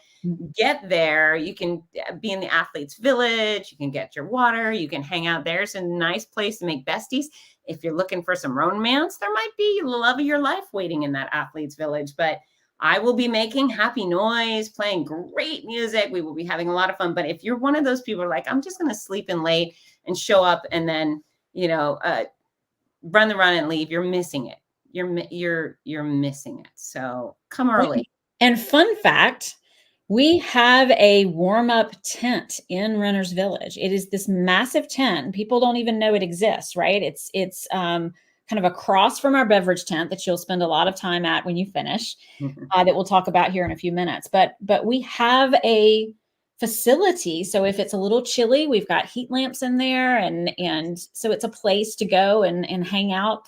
get there. You can be in the Athletes Village. You can get your water. You can hang out there. It's a nice place to make besties. If you're looking for some romance, there might be love of your life waiting in that Athletes Village. But I will be making happy noise, playing great music. We will be having a lot of fun. But if you're one of those people who are like, I'm just going to sleep in late and show up and then, run the run and leave, you're missing it. You're missing it. So come early. And fun fact, we have a warm-up tent in Runner's Village. It is this massive tent. People don't even know it exists, right? It's kind of across from our beverage tent that you'll spend a lot of time at when you finish, that we'll talk about here in a few minutes. But we have a facility. So if it's a little chilly, we've got heat lamps in there. And so it's a place to go and hang out.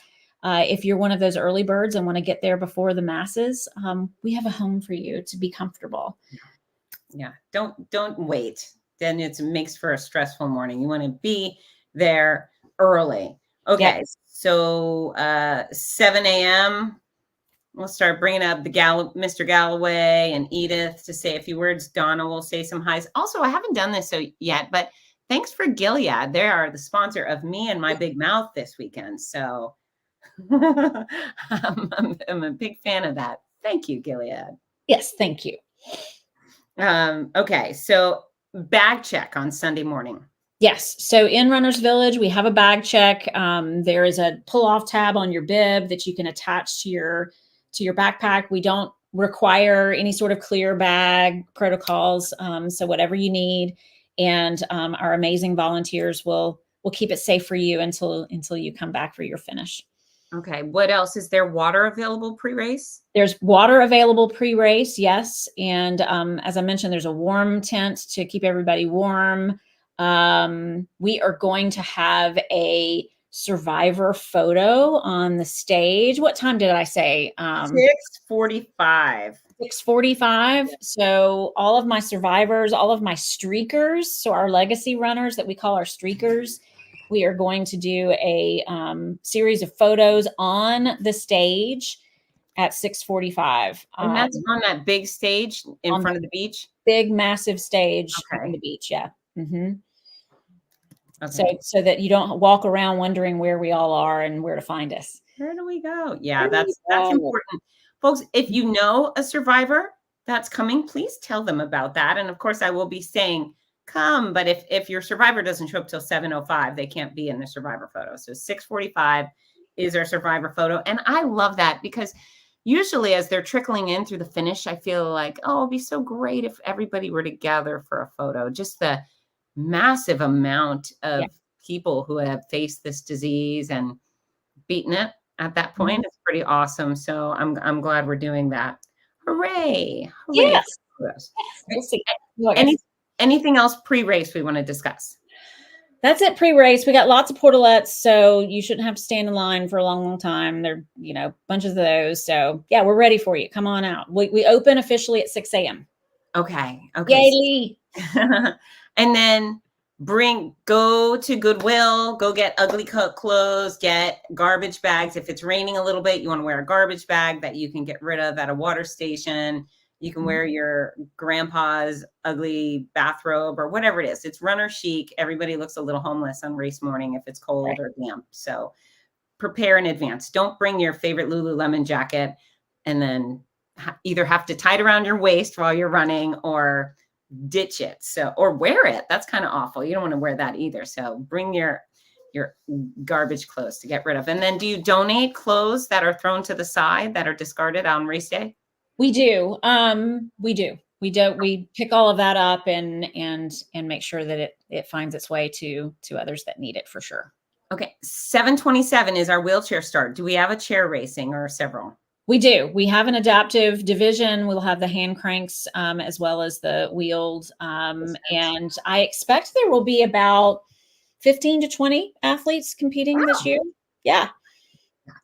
If you're one of those early birds and want to get there before the masses, we have a home for you to be comfortable. Yeah. Don't wait. Then it makes for a stressful morning. You want to be there early. Okay. Yes. So 7 a.m., we'll start bringing up Mr. Galloway and Edith to say a few words. Donna will say some highs. Also, I haven't done this yet, but thanks for Gilead. They are the sponsor of me and my big mouth this weekend. So I'm a big fan of that. Thank you, Gilead. Yes, thank you. Okay, so bag check on Sunday morning. Yes. So in Runner's Village, we have a bag check. There is a pull-off tab on your bib that you can attach to your backpack. We don't require any sort of clear bag protocols. So whatever you need, and our amazing volunteers will keep it safe for you until you come back for your finish. Okay. What else? Is there water available pre-race? There's water available pre-race. Yes. And as I mentioned, there's a warm tent to keep everybody warm. We are going to have a survivor photo on the stage. What time did I say? 6:45. 6:45. So all of my survivors, all of my streakers, so our legacy runners that we call our streakers, we are going to do a series of photos on the stage at 6:45. And that's on that big stage in front of the beach? Big, massive stage on the beach, yeah. Mm-hmm. Okay. So that you don't walk around wondering where we all are and where to find us. Where do we go? Yeah, that's important. Folks, if you know a survivor that's coming, please tell them about that. And of course, I will be saying, come, but if your survivor doesn't show up till 7:05, they can't be in the survivor photo. So 6:45 is our survivor photo. And I love that because usually as they're trickling in through the finish, I feel like, oh, it'd be so great if everybody were together for a photo. Just the massive amount of people who have faced this disease and beaten it at that point. It's pretty awesome. So I'm glad we're doing that. Hooray. Yes. We'll see. Anything else pre-race we want to discuss? That's it pre-race. We got lots of portalettes, so you shouldn't have to stand in line for a long, long time. There are, bunches of those. So yeah, we're ready for you. Come on out. We open officially at 6 a.m. Okay. Yay, Lee. And then go to Goodwill, go get ugly clothes, get garbage bags. If it's raining a little bit, you want to wear a garbage bag that you can get rid of at a water station. You can wear your grandpa's ugly bathrobe or whatever it is. It's runner chic. Everybody looks a little homeless on race morning if it's cold or damp. So prepare in advance. Don't bring your favorite Lululemon jacket and then either have to tie it around your waist while you're running or ditch it. Or wear it. That's kind of awful. You don't want to wear that either. So bring your your garbage clothes to get rid of. And then do you donate clothes that are thrown to the side that are discarded on race day? We do. We pick all of that up and make sure that it finds its way to others that need it for sure. Okay. 727 is our wheelchair start. Do we have a chair racing or several? We do. We have an adaptive division. We'll have the hand cranks as well as the wheeled. And I expect there will be about 15 to 20 athletes competing this year. Yeah.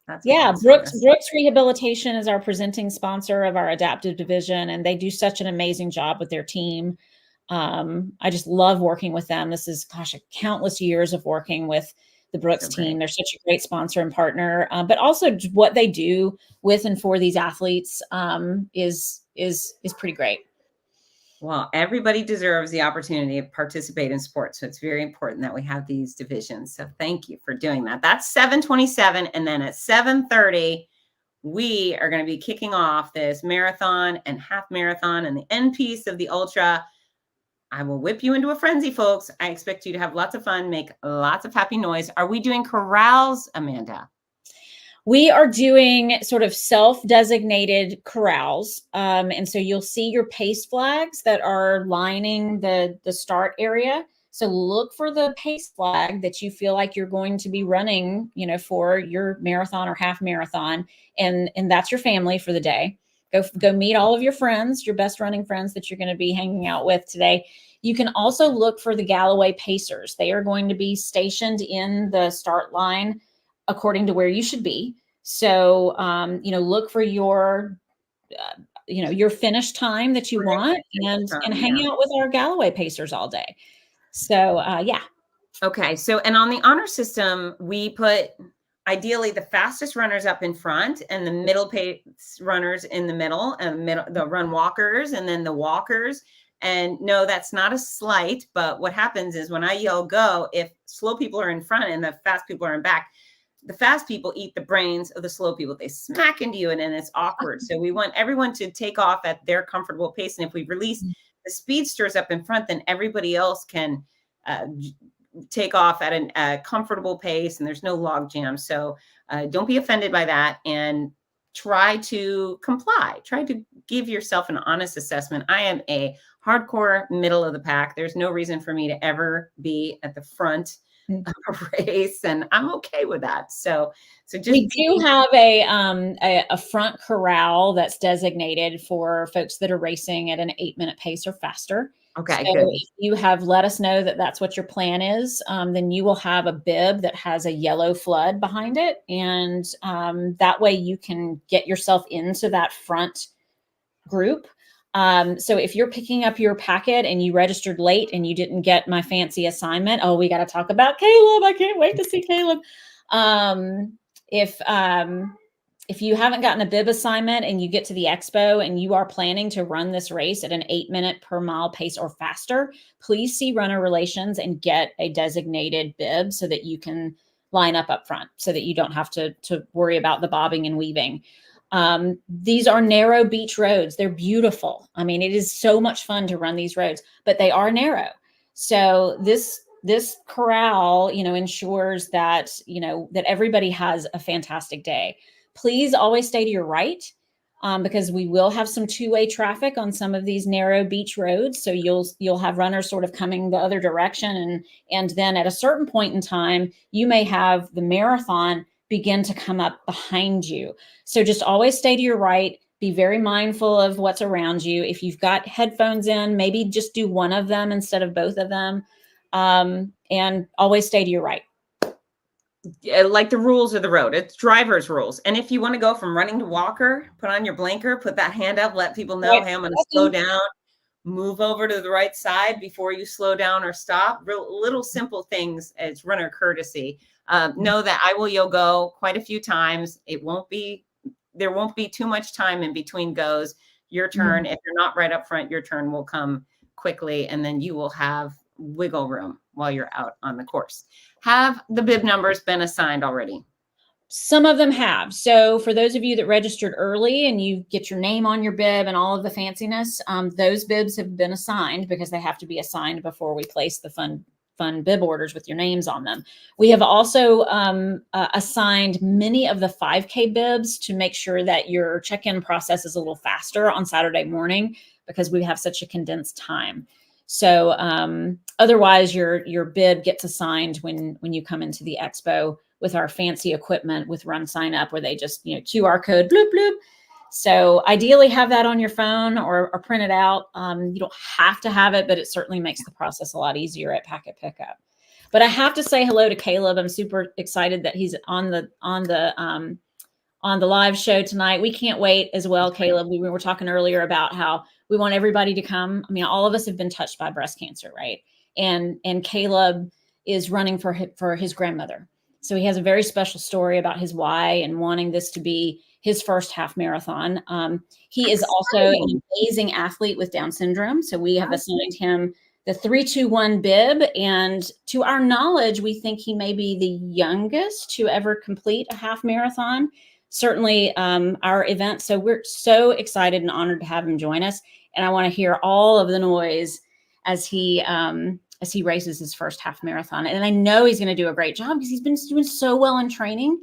That's Brooks Rehabilitation is our presenting sponsor of our adaptive division, and they do such an amazing job with their team. I just love working with them. This is, countless years of working with the Brooks team. They're such a great sponsor and partner, but also what they do with and for these athletes is pretty great. Well, everybody deserves the opportunity to participate in sports. So it's very important that we have these divisions. So thank you for doing that. That's 727. And then at 7:30, we are going to be kicking off this marathon and half marathon and the end piece of the ultra. I will whip you into a frenzy, folks. I expect you to have lots of fun, make lots of happy noise. Are we doing corrals, Amanda? We are doing sort of self-designated corrals. And so you'll see your pace flags that are lining the start area. So look for the pace flag that you feel like you're going to be running, for your marathon or half marathon. And that's your family for the day. Go meet all of your friends, your best running friends that you're going to be hanging out with today. You can also look for the Galloway Pacers. They are going to be stationed in the start line according to where you should be. So, look for your finish time that you want and hang out with our Galloway Pacers all day. So, yeah. Okay. So, and on the honor system, we put ideally the fastest runners up in front and the middle pace runners in the middle, and the run walkers, and then the walkers. And no, that's not a slight, but what happens is when I yell go, if slow people are in front and the fast people are in back, the fast people eat the brains of the slow people. They smack into you and it's awkward. So we want everyone to take off at their comfortable pace. And if we release the speedsters up in front, then everybody else can take off at a comfortable pace and there's no log jam. So don't be offended by that and try to comply. Try to give yourself an honest assessment. I am a hardcore middle of the pack. There's no reason for me to ever be at the front of a race, and I'm okay with that. So just we do have a front corral that's designated for folks that are racing at an 8-minute pace or faster. Okay, so good. If you have let us know that that's what your plan is, then you will have a bib that has a yellow flood behind it, and that way you can get yourself into that front group. So if you're picking up your packet and you registered late and you didn't get my fancy assignment, we got to talk about Caleb. I can't wait to see Caleb. If you haven't gotten a bib assignment and you get to the expo and you are planning to run this race at an 8-minute per mile pace or faster, please see runner relations and get a designated bib so that you can line up front so that you don't have to worry about the bobbing and weaving. These are narrow beach roads. They're beautiful. I mean, it is so much fun to run these roads, but they are narrow. So this corral, ensures that, that everybody has a fantastic day. Please always stay to your right, because we will have some two-way traffic on some of these narrow beach roads. So you'll have runners sort of coming the other direction. And then at a certain point in time, you may have the marathon begin to come up behind you. So just always stay to your right. Be very mindful of what's around you. If you've got headphones in, maybe just do one of them instead of both of them. And always stay to your right. Like the rules of the road, it's driver's rules. And if you want to go from running to walker, put on your blinker, put that hand up, let people know, hey, I'm going to slow down, move over to the right side before you slow down or stop. Little simple things as runner courtesy. Know that I will go quite a few times. There won't be too much time in between goes. Your turn, if you're not right up front, your turn will come quickly, and then you will have wiggle room while you're out on the course. Have the bib numbers been assigned already? Some of them have. So for those of you that registered early and you get your name on your bib and all of the fanciness, those bibs have been assigned because they have to be assigned before we place the fun fun bib orders with your names on them. We have also assigned many of the 5K bibs to make sure that your check-in process is a little faster on Saturday morning, because we have such a condensed time. So otherwise your bib gets assigned when you come into the expo with our fancy equipment with Run Sign Up, where they just, QR code, bloop, bloop. So ideally have that on your phone or print it out. You don't have to have it, but it certainly makes the process a lot easier at packet pickup. But I have to say hello to Caleb. I'm super excited that he's on the live show tonight. We can't wait as well, Caleb. We were talking earlier about how we want everybody to come. I mean, all of us have been touched by breast cancer, right? And Caleb is running for his grandmother. So he has a very special story about his why and wanting this to be his first half marathon. He is also an amazing athlete with Down syndrome. So we have assigned him the 3-2-1 bib. And to our knowledge, we think he may be the youngest to ever complete a half marathon. Certainly our event. So we're so excited and honored to have him join us. And I want to hear all of the noise as he races his first half marathon. And I know he's going to do a great job because he's been doing so well in training.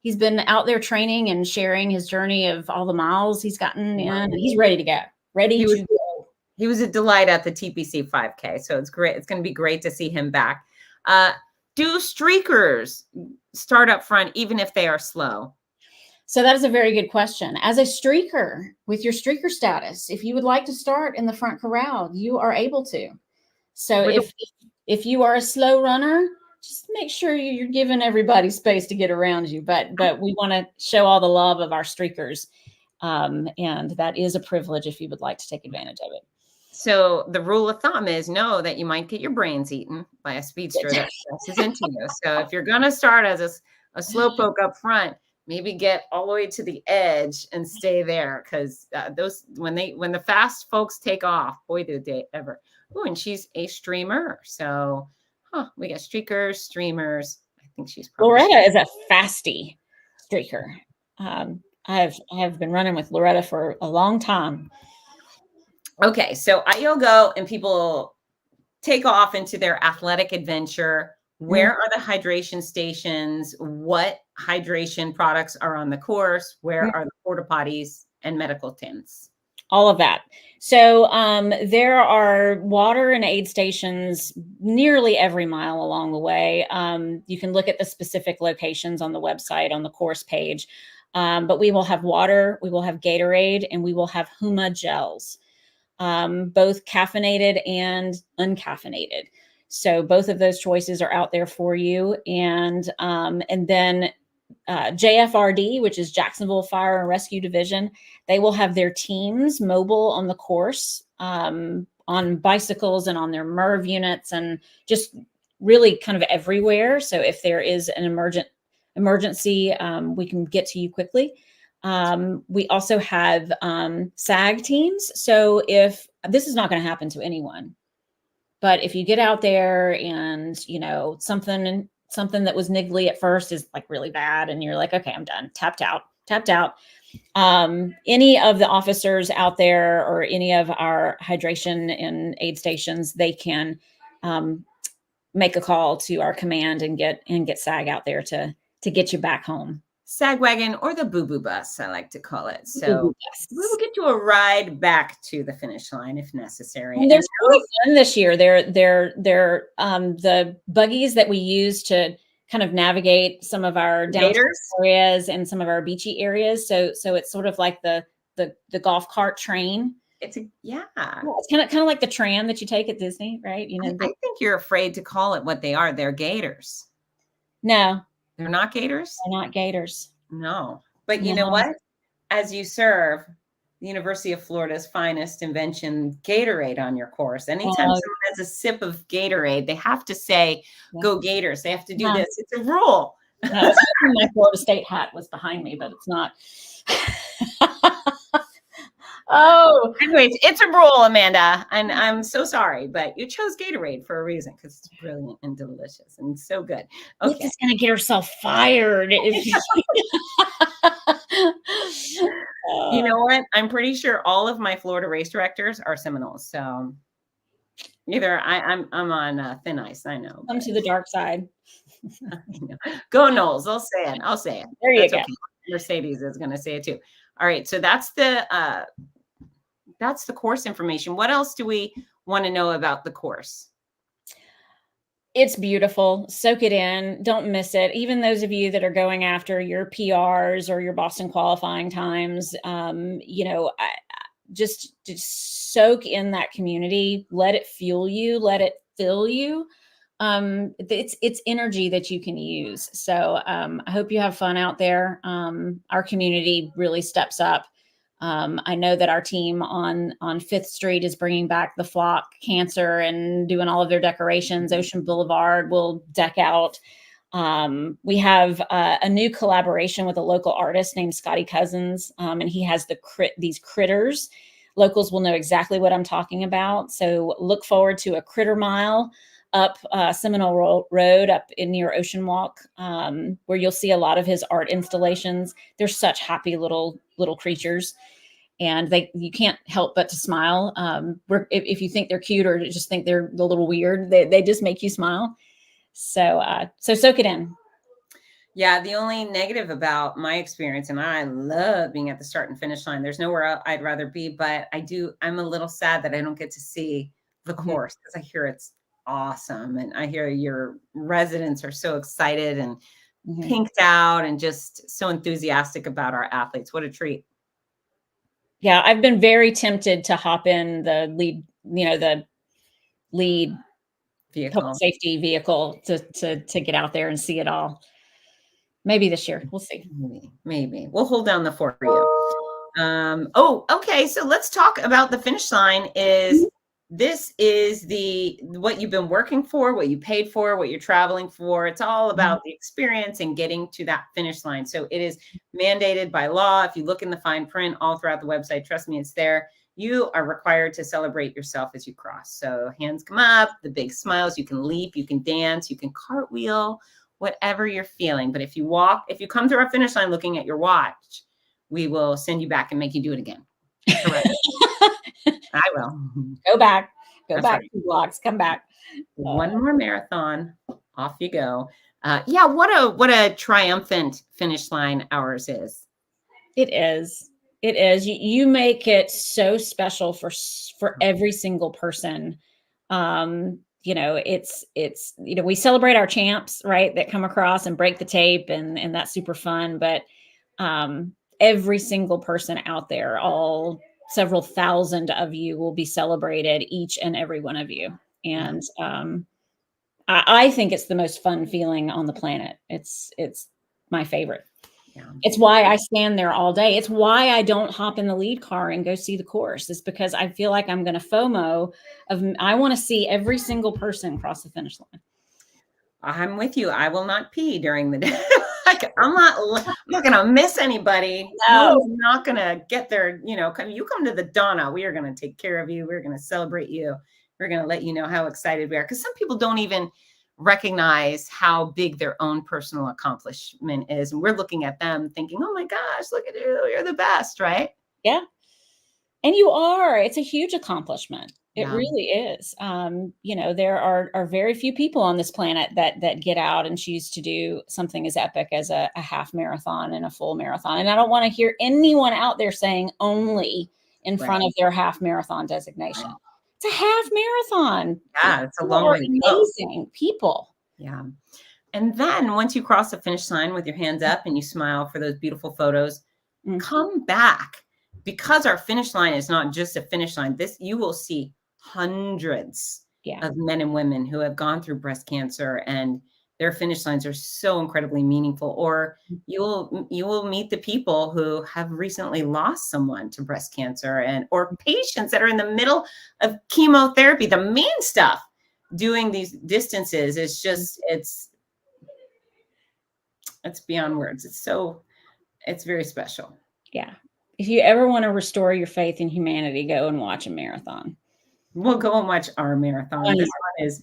He's been out there training and sharing his journey of all the miles he's gotten in. And he's ready to go. He was a delight at the TPC 5K. So it's great. It's going to be great to see him back. Do streakers start up front, even if they are slow? So that is a very good question. As a streaker, with your streaker status, if you would like to start in the front corral, you are able to. So if you are a slow runner, just make sure you're giving everybody space to get around you. But we want to show all the love of our streakers. And that is a privilege if you would like to take advantage of it. So the rule of thumb is know that you might get your brains eaten by a speedster that presses into you. So if you're going to start as a slow poke up front, maybe get all the way to the edge and stay there, because when the fast folks take off, boy, do they ever. Oh, and she's a streamer. So we got streakers, streamers. I think she's probably Loretta is a fasty streaker. I have been running with Loretta for a long time. Okay, so you'll go and people take off into their athletic adventure. Where are the hydration stations? What hydration products are on the course? Where are the porta potties and medical tents? All of that. So there are water and aid stations nearly every mile along the way. You can look at the specific locations on the website on the course page. But we will have water, we will have Gatorade, and we will have Huma gels, both caffeinated and uncaffeinated. So both of those choices are out there for you. And then JFRD, which is Jacksonville Fire and Rescue Division, they will have their teams mobile on the course, on bicycles and on their MERV units, and just really kind of everywhere. So if there is an emergency, we can get to you quickly. We also have SAG teams. So if this is not going to happen to anyone, but if you get out there and, something that was niggly at first is like really bad and you're like, okay, I'm done, tapped out. Any of the officers out there or any of our hydration and aid stations, they can make a call to our command and get SAG out there to get you back home. SAG wagon, or the boo-boo bus, I like to call it. So we will get you a ride back to the finish line if necessary. And they're really fun this year. They're the buggies that we use to kind of navigate some of our downtown areas and some of our beachy areas. So it's sort of like the golf cart train. It's kind of like the tram that you take at Disney, right? I think you're afraid to call it what they are. They're gators. No. They're not gators? They're not gators. No. But you know what? As you serve the University of Florida's finest invention, Gatorade, on your course, anytime someone has a sip of Gatorade, they have to say, go Gators. They have to do this. It's a rule. My Florida State hat was behind me, but it's not. Anyways, it's a rule, Amanda, and I'm so sorry, but you chose Gatorade for a reason, because it's brilliant and delicious and so good. Okay, Fitz is gonna get herself fired. You know what? I'm pretty sure all of my Florida race directors are Seminoles, so Either I'm on thin ice. I know. Come to the dark side. Go Knowles. I'll say it. I'll say it. There you That's go. okay. Mercedes is going to say it too. All right. So that's the course information. What else do we want to know about the course? It's beautiful. Soak it in. Don't miss it. Even those of you that are going after your PRs or your Boston qualifying times, just soak in that community. Let it fuel you. Let it fill you. It's energy that you can use. So I hope you have fun out there. Our community really steps up. I know that our team on Fifth Street is bringing back the flock cancer and doing all of their decorations. Ocean Boulevard will deck out. We have a new collaboration with a local artist named Scotty Cousins, and he has these critters. Locals will know exactly what I'm talking about. So look forward to a critter mile up Seminole Road up near Ocean Walk, where you'll see a lot of his art installations. They're such happy little creatures, and you can't help but to smile. If you think they're cute or just think they're a little weird, they just make you smile. So soak it in. Yeah, the only negative about my experience, and I love being at the start and finish line. There's nowhere I'd rather be, but I'm a little sad that I don't get to see the course because I hear it's awesome. And I hear your residents are so excited and pinked out and just so enthusiastic about our athletes. What a treat. Yeah, I've been very tempted to hop in the lead vehicle, public safety vehicle to get out there and see it all. Maybe this year. We'll see. Maybe. We'll hold down the fort for you. Okay. So let's talk about the finish line. This is what you've been working for, what you paid for, what you're traveling for. It's all about the experience and getting to that finish line. So it is mandated by law. If you look in the fine print all throughout the website, trust me, it's there. You are required to celebrate yourself as you cross. So hands come up, the big smiles, you can leap, you can dance, you can cartwheel, whatever you're feeling. But if you come to our finish line looking at your watch, we will send you back and make you do it again. Correct. I will. Go back. That's back right. 2 blocks. Come back. One more marathon. Off you go. Yeah, what a triumphant finish line ours is. It is. It is. You make it so special for every single person. It's we celebrate our champs, right, that come across and break the tape, and that's super fun. But every single person out there, all several thousand of you, will be celebrated, each and every one of you. And I think it's the most fun feeling on the planet. It's my favorite. Yeah. It's why I stand there all day. It's why I don't hop in the lead car and go see the course. It's because I feel like I'm going to FOMO I want to see every single person cross the finish line. I'm with you. I will not pee during the day. I'm not going to miss anybody. No, I'm not going to get there. You come to the Donna. We are going to take care of you. We're going to celebrate you. We're going to let you know how excited we are. Because some people don't even recognize how big their own personal accomplishment is. And we're looking at them thinking, oh my gosh, look at you. You're the best, right? Yeah. And you are. It's a huge accomplishment. It really is. There are very few people on this planet that get out and choose to do something as epic as a half marathon and a full marathon. And I don't want to hear anyone out there saying only in front of their half marathon designation. Wow. It's a half marathon. Yeah, it's a long way to go. Amazing people. Yeah. And then once you cross the finish line with your hands up and you smile for those beautiful photos, come back. Because our finish line is not just a finish line, you will see hundreds of men and women who have gone through breast cancer, and their finish lines are so incredibly meaningful. Or you will meet the people who have recently lost someone to breast cancer, or patients that are in the middle of chemotherapy. The main stuff doing these distances is just it's beyond words. It's very special. Yeah. If you ever want to restore your faith in humanity, go and watch a marathon. We'll go and watch our marathon. This one is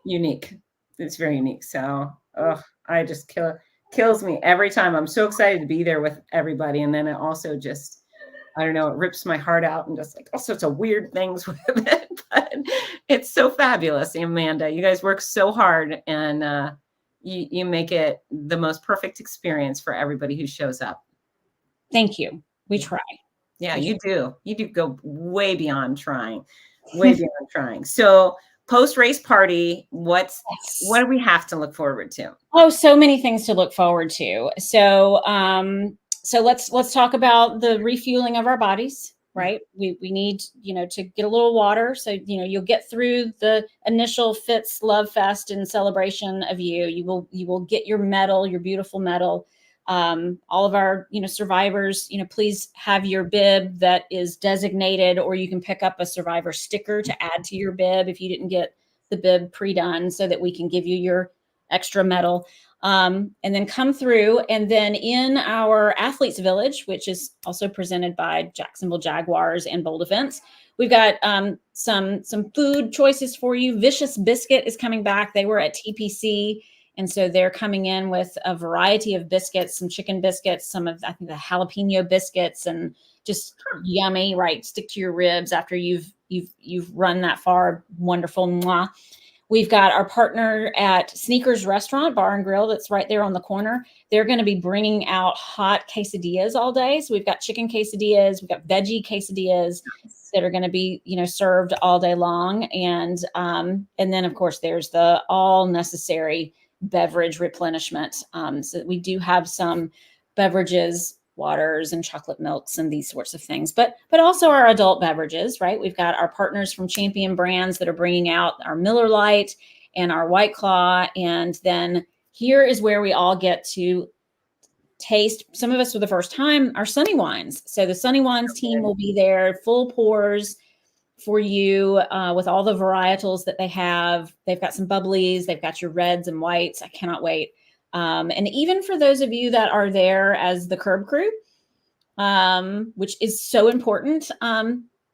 unique. It's very unique. So, I just kills me every time. I'm so excited to be there with everybody. And then it also just, I don't know, it rips my heart out and just like all sorts of weird things with it. But it's so fabulous, Amanda. You guys work so hard, and you make it the most perfect experience for everybody who shows up. Thank you. We try. Yeah, you do. You do go way beyond trying, way beyond trying. So post-race party, what do we have to look forward to? Oh, so many things to look forward to. So, so let's talk about the refueling of our bodies, right? We need, to get a little water. So, you'll get through the initial Fitz Love Fest and celebration of you. You will get your medal, your beautiful medal. All of our, survivors, please have your bib that is designated, or you can pick up a survivor sticker to add to your bib if you didn't get the bib pre-done, so that we can give you your extra medal. And then come through. And then in our athletes village, which is also presented by Jacksonville Jaguars and Bold Defense, we've got some food choices for you. Vicious Biscuit is coming back. They were at TPC. And so they're coming in with a variety of biscuits, some chicken biscuits, some of, I think, the jalapeno biscuits, and just yummy, right? Stick to your ribs after you've run that far. Wonderful. Mwah. We've got our partner at Sneakers Restaurant Bar and Grill that's right there on the corner. They're going to be bringing out hot quesadillas all day. So we've got chicken quesadillas, we've got veggie quesadillas that are going to be, served all day long. And then of course there's the all necessary beverage replenishment. So we do have some beverages, waters and chocolate milks and these sorts of things, but also our adult beverages, right? We've got our partners from Champion Brands that are bringing out our Miller Lite and our White Claw. And then here is where we all get to taste, some of us for the first time, our Sunny Wines. So the Sunny Wines team will be there, full pours for you, with all the varietals that they have. They've got some bubblies, they've got your reds and whites. I cannot wait. And even for those of you that are there as the curb crew, which is so important,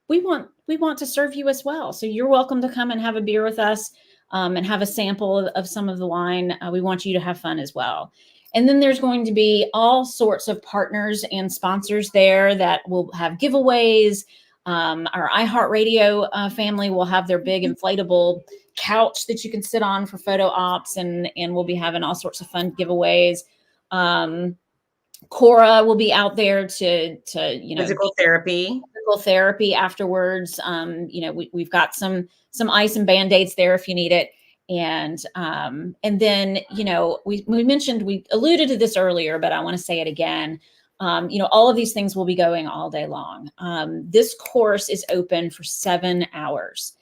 we want to serve you as well. So you're welcome to come and have a beer with us, and have a sample of some of the wine. We want you to have fun as well. And then there's going to be all sorts of partners and sponsors there that will have giveaways. Our iHeartRadio family will have their big inflatable couch that you can sit on for photo ops, and we'll be having all sorts of fun giveaways. Cora will be out there to physical therapy afterwards. We've got some ice and Band-Aids there if you need it. And then, we mentioned, we alluded to this earlier, but I want to say it again. All of these things will be going all day long. This course is open for 7 hours.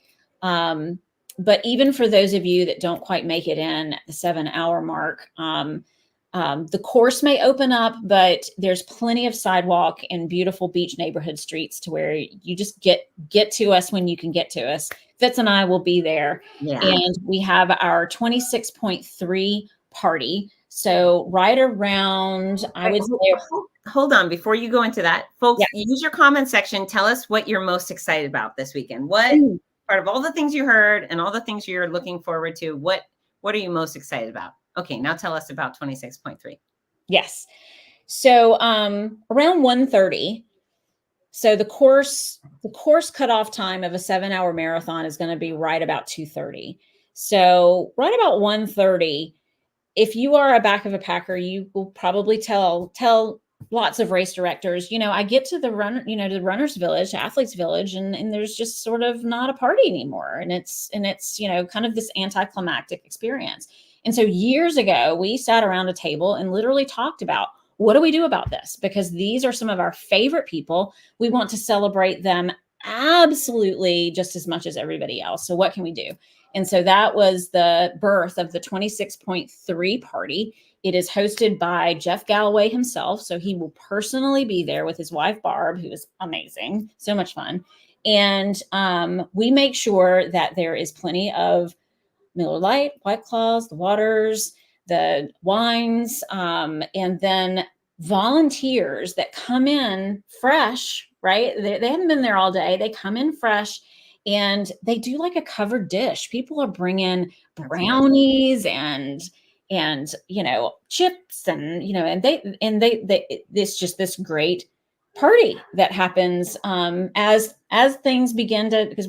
But even for those of you that don't quite make it in at the 7-hour mark, the course may open up, but there's plenty of sidewalk and beautiful beach neighborhood streets to where you just get to us when you can get to us. Fitz and I will be there. Yeah. And we have our 26.3 party. So right around, I would say, hold on, before you go into that, folks, use your comment section. Tell us what you're most excited about this weekend. What part of all the things you heard and all the things you're looking forward to, what are you most excited about? Okay, now tell us about 26.3. Yes. So around 1:30. So the course cutoff time of a 7-hour marathon is going to be right about 2:30. So right about 1:30, if you are a back of a packer, you will probably tell lots of race directors, I get to the the runners village, athletes village, and there's just sort of not a party anymore. And it's kind of this anticlimactic experience. And so years ago, we sat around a table and literally talked about, what do we do about this? Because these are some of our favorite people. We want to celebrate them absolutely just as much as everybody else. So what can we do? And so that was the birth of the 26.3 party. It is hosted by Jeff Galloway himself. So he will personally be there with his wife, Barb, who is amazing. So much fun. And we make sure that there is plenty of Miller Lite, White Claws, the waters, the wines, and then volunteers that come in fresh, right? They haven't been there all day. They come in fresh and they do like a covered dish. People are bringing brownies and chips and they it's just this great party that happens as things begin to, because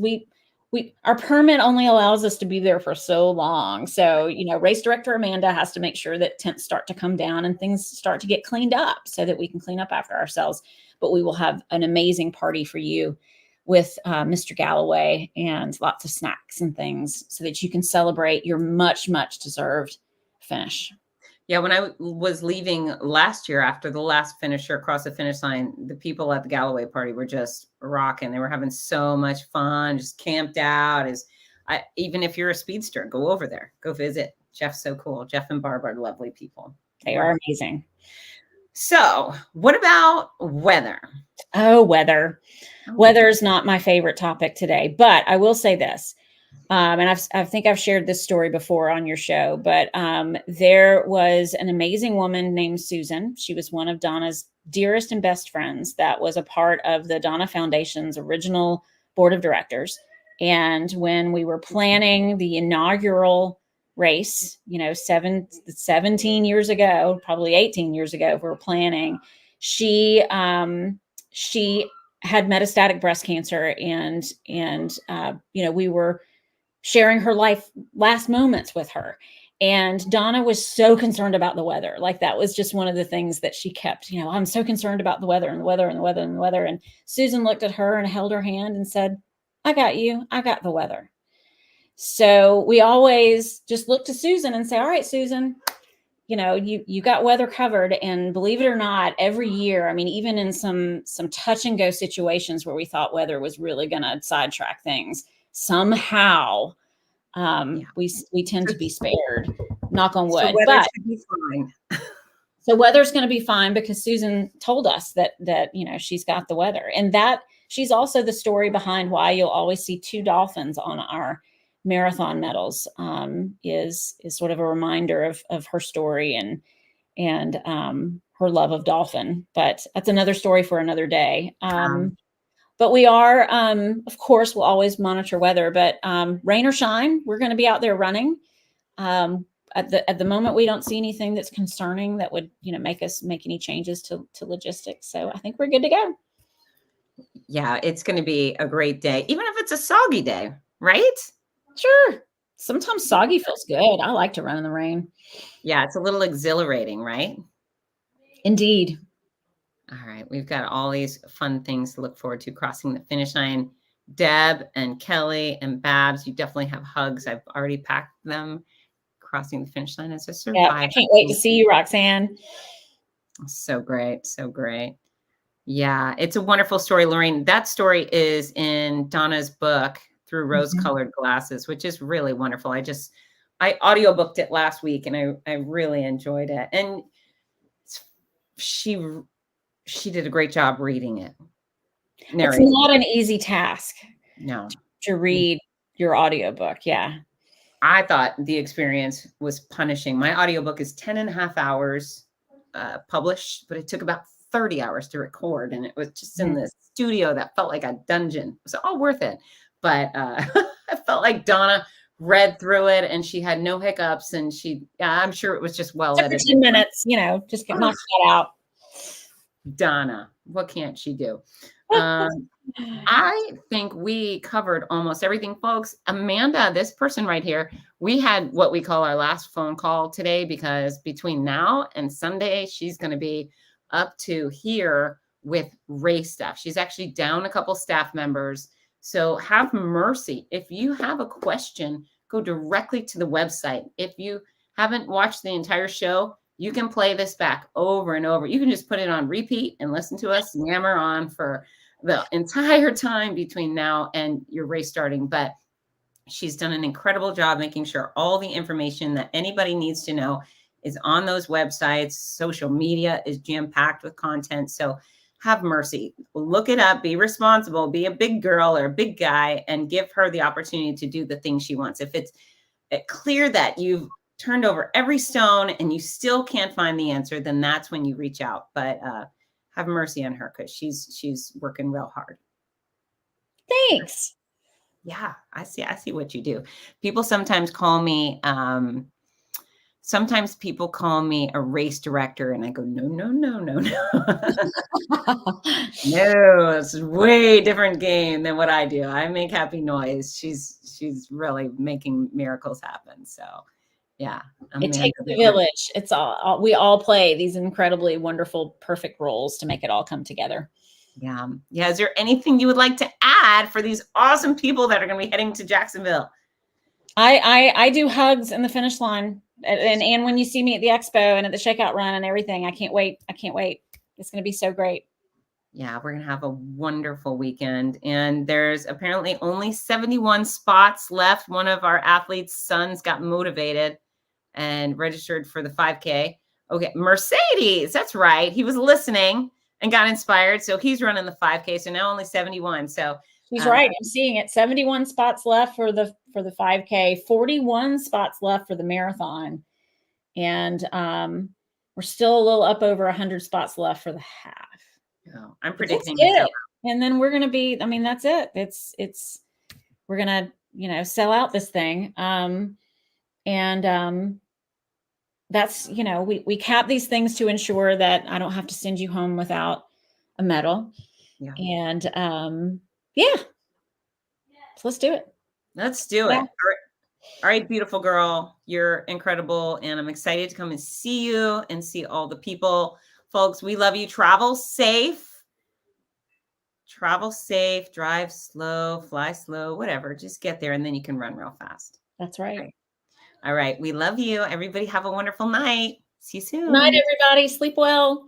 our permit only allows us to be there for so long. So, race director Amanda has to make sure that tents start to come down and things start to get cleaned up so that we can clean up after ourselves. But we will have an amazing party for you with Mr. Galloway and lots of snacks and things so that you can celebrate your much, much deserved finish. Yeah, when I was leaving last year after the last finisher across the finish line, the people at the Galloway party were just rocking. They were having so much fun, just camped out. Even if you're a speedster, go over there, go visit. Jeff's so cool. Jeff and Barb are lovely people. They are amazing. So what about weather? Oh, weather. Weather is not my favorite topic today, but I will say this. And I think I've shared this story before on your show, but there was an amazing woman named Susan. She was one of Donna's dearest and best friends that was a part of the Donna Foundation's original board of directors. And when we were planning the inaugural race, 17 years ago, probably 18 years ago, we were planning, she had metastatic breast cancer, and we were sharing her last moments with her. And Donna was so concerned about the weather. Like, that was just one of the things that she kept, I'm so concerned about the weather and the weather and the weather and the weather. And Susan looked at her and held her hand and said, I got you. I got the weather. So we always just look to Susan and say, all right, Susan, you got weather covered. And believe it or not, every year, I mean, even in some touch and go situations where we thought weather was really going to sidetrack things, somehow we tend to be spared, knock on wood. So should be fine. So weather's going to be fine because Susan told us that she's got the weather, and that she's also the story behind why you'll always see 2 dolphins on our marathon medals. Is sort of a reminder of her story and her love of dolphin. But that's another story for another day. But we are, of course, we'll always monitor weather, but rain or shine, we're going to be out there running. At the moment, we don't see anything that's concerning that would, make us make any changes to logistics. So I think we're good to go. Yeah, it's going to be a great day, even if it's a soggy day, right? Sure. Sometimes soggy feels good. I like to run in the rain. Yeah, it's a little exhilarating, right? Indeed. All right, we've got all these fun things to look forward to crossing the finish line. Deb and Kelly and Babs, you definitely have hugs. I've already packed them. Crossing the finish line as a survivor. Yeah, I can't wait to see you, Roxanne. So great, so great. Yeah, it's a wonderful story, Lorraine. That story is in Donna's book, Through Rose-Colored Glasses, which is really wonderful. I audiobooked it last week, and I really enjoyed it. And she did a great job reading it. It's not an easy task. No. To read your audiobook. Yeah. I thought the experience was punishing. My audiobook is 10 and a half hours published, but it took about 30 hours to record. And it was just in this studio that felt like a dungeon. It was all worth it. But I felt like Donna read through it and she had no hiccups. And I'm sure it was just well edited. 10 minutes, just get knocked that out. Donna, what can't she do? I think we covered almost everything, folks. Amanda, this person right here, we had what we call our last phone call today because between now and Sunday, she's going to be up to here with race stuff. She's actually down a couple staff members. So have mercy. If you have a question, go directly to the website. If you haven't watched the entire show, you can play this back over and over. You can just put it on repeat and listen to us yammer on for the entire time between now and your race starting. But she's done an incredible job making sure all the information that anybody needs to know is on those websites. Social media is jam-packed with content. So have mercy. Look it up. Be responsible. Be a big girl or a big guy and give her the opportunity to do the things she wants. If it's clear that you've turned over every stone and you still can't find the answer, then that's when you reach out. But have mercy on her because she's working real hard. Thanks. Yeah, I see what you do. People sometimes call me sometimes people call me a race director, and I go, no, no, no, no, no. No, it's a way different game than what I do. I make happy noise. She's really making miracles happen. So yeah. It takes the village. It's all we all play these incredibly wonderful, perfect roles to make it all come together. Yeah. Yeah. Is there anything you would like to add for these awesome people that are going to be heading to Jacksonville? I do hugs in the finish line. And when you see me at the expo and at the shakeout run and everything, I can't wait. I can't wait. It's going to be so great. Yeah, we're going to have a wonderful weekend. And there's apparently only 71 spots left. One of our athletes' sons got motivated and registered for the 5K. Okay, Mercedes, that's right. He was listening and got inspired. So he's running the 5K. So now only 71. So he's right. I'm seeing it. 71 spots left for the 5K, 41 spots left for the marathon. And we're still a little up over 100 spots left for the half. Oh, I'm predicting it. And then we're going to be, I mean, that's it. We're going to, you know, sell out this thing. That's, you know, we cap these things to ensure that I don't have to send you home without a medal. Yeah. And yeah. So let's do it. Let's do it. All right, beautiful girl. You're incredible. And I'm excited to come and see you and see all the people. Folks, we love you. Travel safe. Travel safe, drive slow, fly slow, whatever. Just get there and then you can run real fast. That's right. All right. We love you. Everybody have a wonderful night. See you soon. Good night, everybody. Sleep well.